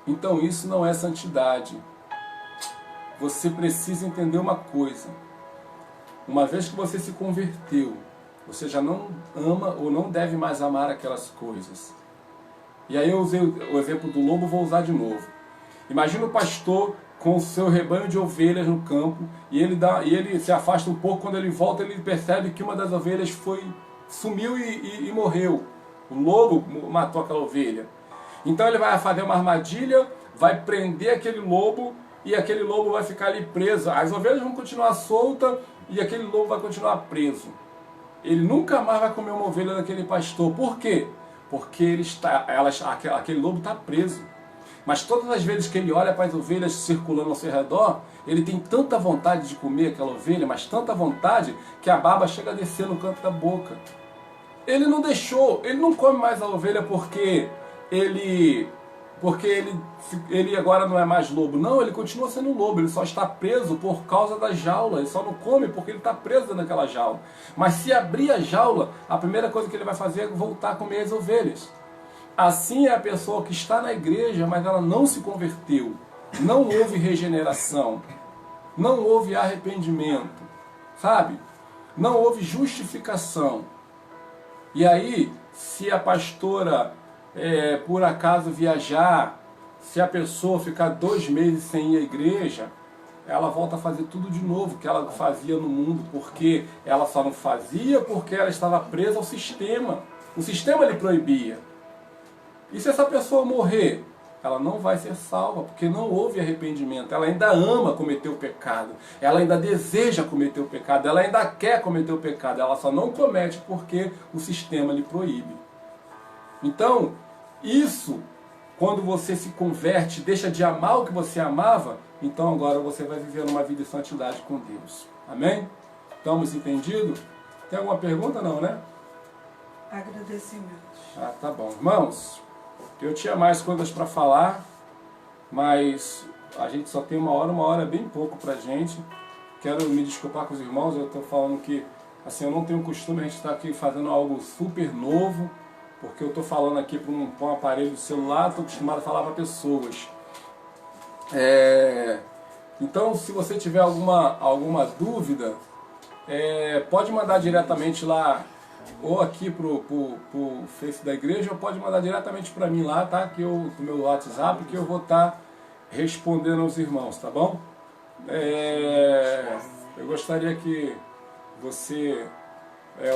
Então isso não é santidade. Você precisa entender uma coisa. Uma vez que você se converteu, você já não ama ou não deve mais amar aquelas coisas. E aí eu usei o exemplo do lobo, vou usar de novo. Imagina o pastor com o seu rebanho de ovelhas no campo e ele se afasta um pouco. Quando ele volta, ele percebe que uma das ovelhas sumiu e morreu. O lobo matou aquela ovelha. Então ele vai fazer uma armadilha, vai prender aquele lobo e aquele lobo vai ficar ali preso. As ovelhas vão continuar soltas e aquele lobo vai continuar preso. Ele nunca mais vai comer uma ovelha daquele pastor. Por quê? Porque aquele lobo está preso. Mas todas as vezes que ele olha para as ovelhas circulando ao seu redor, ele tem tanta vontade de comer aquela ovelha, mas tanta vontade que a baba chega a descer no canto da boca. Ele não come mais a ovelha porque ele agora não é mais lobo. Não, ele continua sendo lobo, ele só está preso por causa da jaula. Ele só não come porque ele está preso naquela jaula. Mas se abrir a jaula, a primeira coisa que ele vai fazer é voltar a comer as ovelhas. Assim é a pessoa que está na igreja, mas ela não se converteu. Não houve regeneração. Não houve arrependimento. Sabe? Não houve justificação. E aí, se a pastora, por acaso, viajar, se a pessoa ficar 2 meses sem ir à igreja, ela volta a fazer tudo de novo que ela fazia no mundo, porque ela só não fazia porque ela estava presa ao sistema. O sistema lhe proibia. E se essa pessoa morrer, ela não vai ser salva, porque não houve arrependimento. Ela ainda ama cometer o pecado, ela ainda deseja cometer o pecado, ela ainda quer cometer o pecado, ela só não comete porque o sistema lhe proíbe. Então, isso, quando você se converte, deixa de amar o que você amava, então agora você vai viver uma vida de santidade com Deus. Amém? Estamos entendidos? Tem alguma pergunta? Não, né? Agradecimentos. Ah, tá bom. Irmãos, eu tinha mais coisas para falar, mas a gente só tem uma hora é bem pouco pra gente. Quero me desculpar com os irmãos, eu estou falando que assim, eu não tenho costume, a gente está aqui fazendo algo super novo, porque eu estou falando aqui para um aparelho de celular, estou acostumado a falar para pessoas. Então, se você tiver alguma dúvida, pode mandar diretamente lá, ou aqui pro Face da igreja, ou pode mandar diretamente para mim lá, tá? Pro meu WhatsApp, que eu vou estar respondendo aos irmãos, tá bom? Eu gostaria que você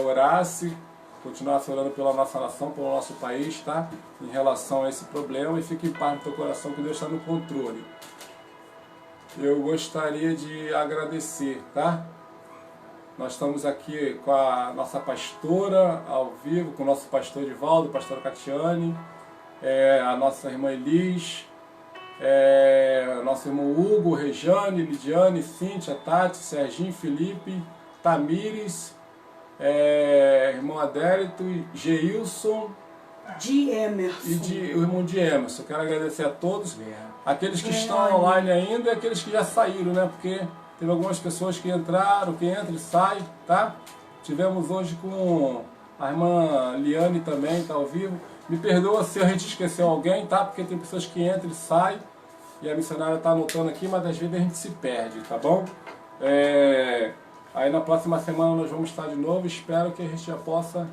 orasse, continuasse orando pela nossa nação, pelo nosso país, tá? Em relação a esse problema, e fique em paz no teu coração, que Deus está no controle. Eu gostaria de agradecer, tá? Nós estamos aqui com a nossa pastora ao vivo, com o nosso pastor Edivaldo, pastor Catiane, a nossa irmã Elis, nosso irmão Hugo, Rejane, Lidiane, Cíntia, Tati, Serginho, Felipe, Tamires, irmão Adérito, Geilson De Emerson. e o irmão de Emerson. Quero agradecer a todos, aqueles que estão online ainda e aqueles que já saíram, né? Porque teve algumas pessoas que entraram, que entra e sai, tá? Tivemos hoje com a irmã Liane também, tá ao vivo. Me perdoa se a gente esqueceu alguém, tá? Porque tem pessoas que entram e saem, e a missionária tá anotando aqui, mas às vezes a gente se perde, tá bom? Aí na próxima semana nós vamos estar de novo, espero que a gente já possa...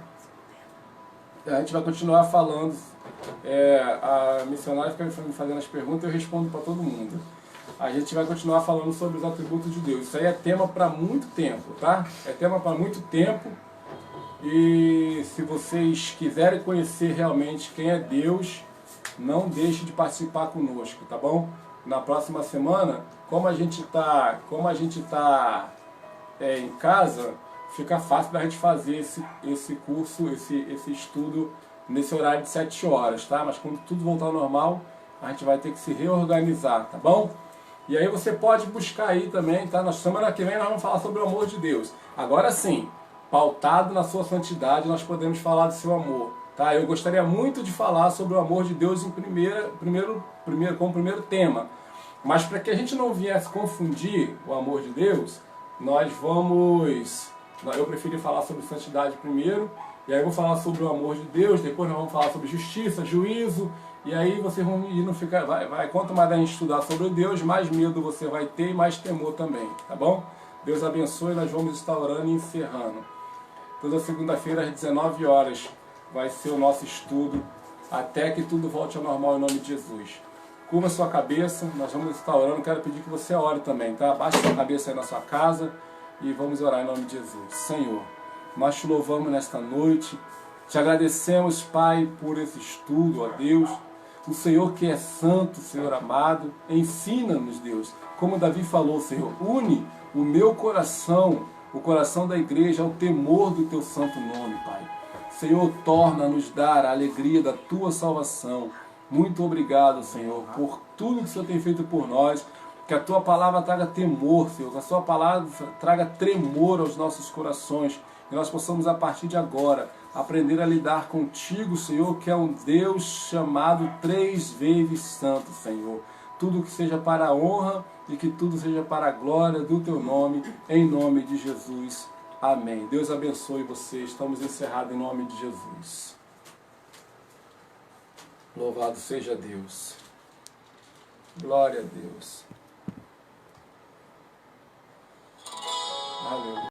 A gente vai continuar falando, a missionária fica me fazendo as perguntas e eu respondo para todo mundo. A gente vai continuar falando sobre os atributos de Deus. Isso aí é tema para muito tempo, tá? É tema para muito tempo. E se vocês quiserem conhecer realmente quem é Deus, não deixe de participar conosco, tá bom? Na próxima semana, como a gente tá em casa, fica fácil da gente fazer esse curso, esse estudo nesse horário de 7 horas, tá? Mas quando tudo voltar ao normal, a gente vai ter que se reorganizar, tá bom? E aí você pode buscar aí também, tá? Na semana que vem nós vamos falar sobre o amor de Deus. Agora sim, pautado na sua santidade, nós podemos falar do seu amor, tá? Eu gostaria muito de falar sobre o amor de Deus como primeiro tema. Mas para que a gente não viesse confundir o amor de Deus, eu preferi falar sobre santidade primeiro, e aí eu vou falar sobre o amor de Deus, depois nós vamos falar sobre justiça, juízo, e aí vocês vão não ficar, quanto mais a gente estudar sobre Deus, mais medo você vai ter e mais temor também, tá bom? Deus abençoe, nós vamos estar orando e encerrando. Toda segunda-feira às 19 horas vai ser o nosso estudo, até que tudo volte ao normal em nome de Jesus. Curva sua cabeça, nós vamos estar orando, quero pedir que você ore também, tá? Baixe sua cabeça aí na sua casa e vamos orar em nome de Jesus. Senhor, nós te louvamos nesta noite, te agradecemos, Pai, por esse estudo, ó Deus. O Senhor que é santo, Senhor amado, ensina-nos, Deus. Como Davi falou, Senhor, une o meu coração, o coração da igreja, ao temor do teu santo nome, Pai. Senhor, torna-nos dar a alegria da tua salvação. Muito obrigado, Senhor, por tudo que o Senhor tem feito por nós. Que a tua palavra traga temor, Senhor, que a sua palavra traga tremor aos nossos corações. Que nós possamos, a partir de agora, aprender a lidar contigo, Senhor, que é um Deus chamado 3 vezes santo, Senhor. Tudo que seja para a honra e que tudo seja para a glória do teu nome, em nome de Jesus. Amém. Deus abençoe vocês. Estamos encerrados em nome de Jesus. Louvado seja Deus. Glória a Deus.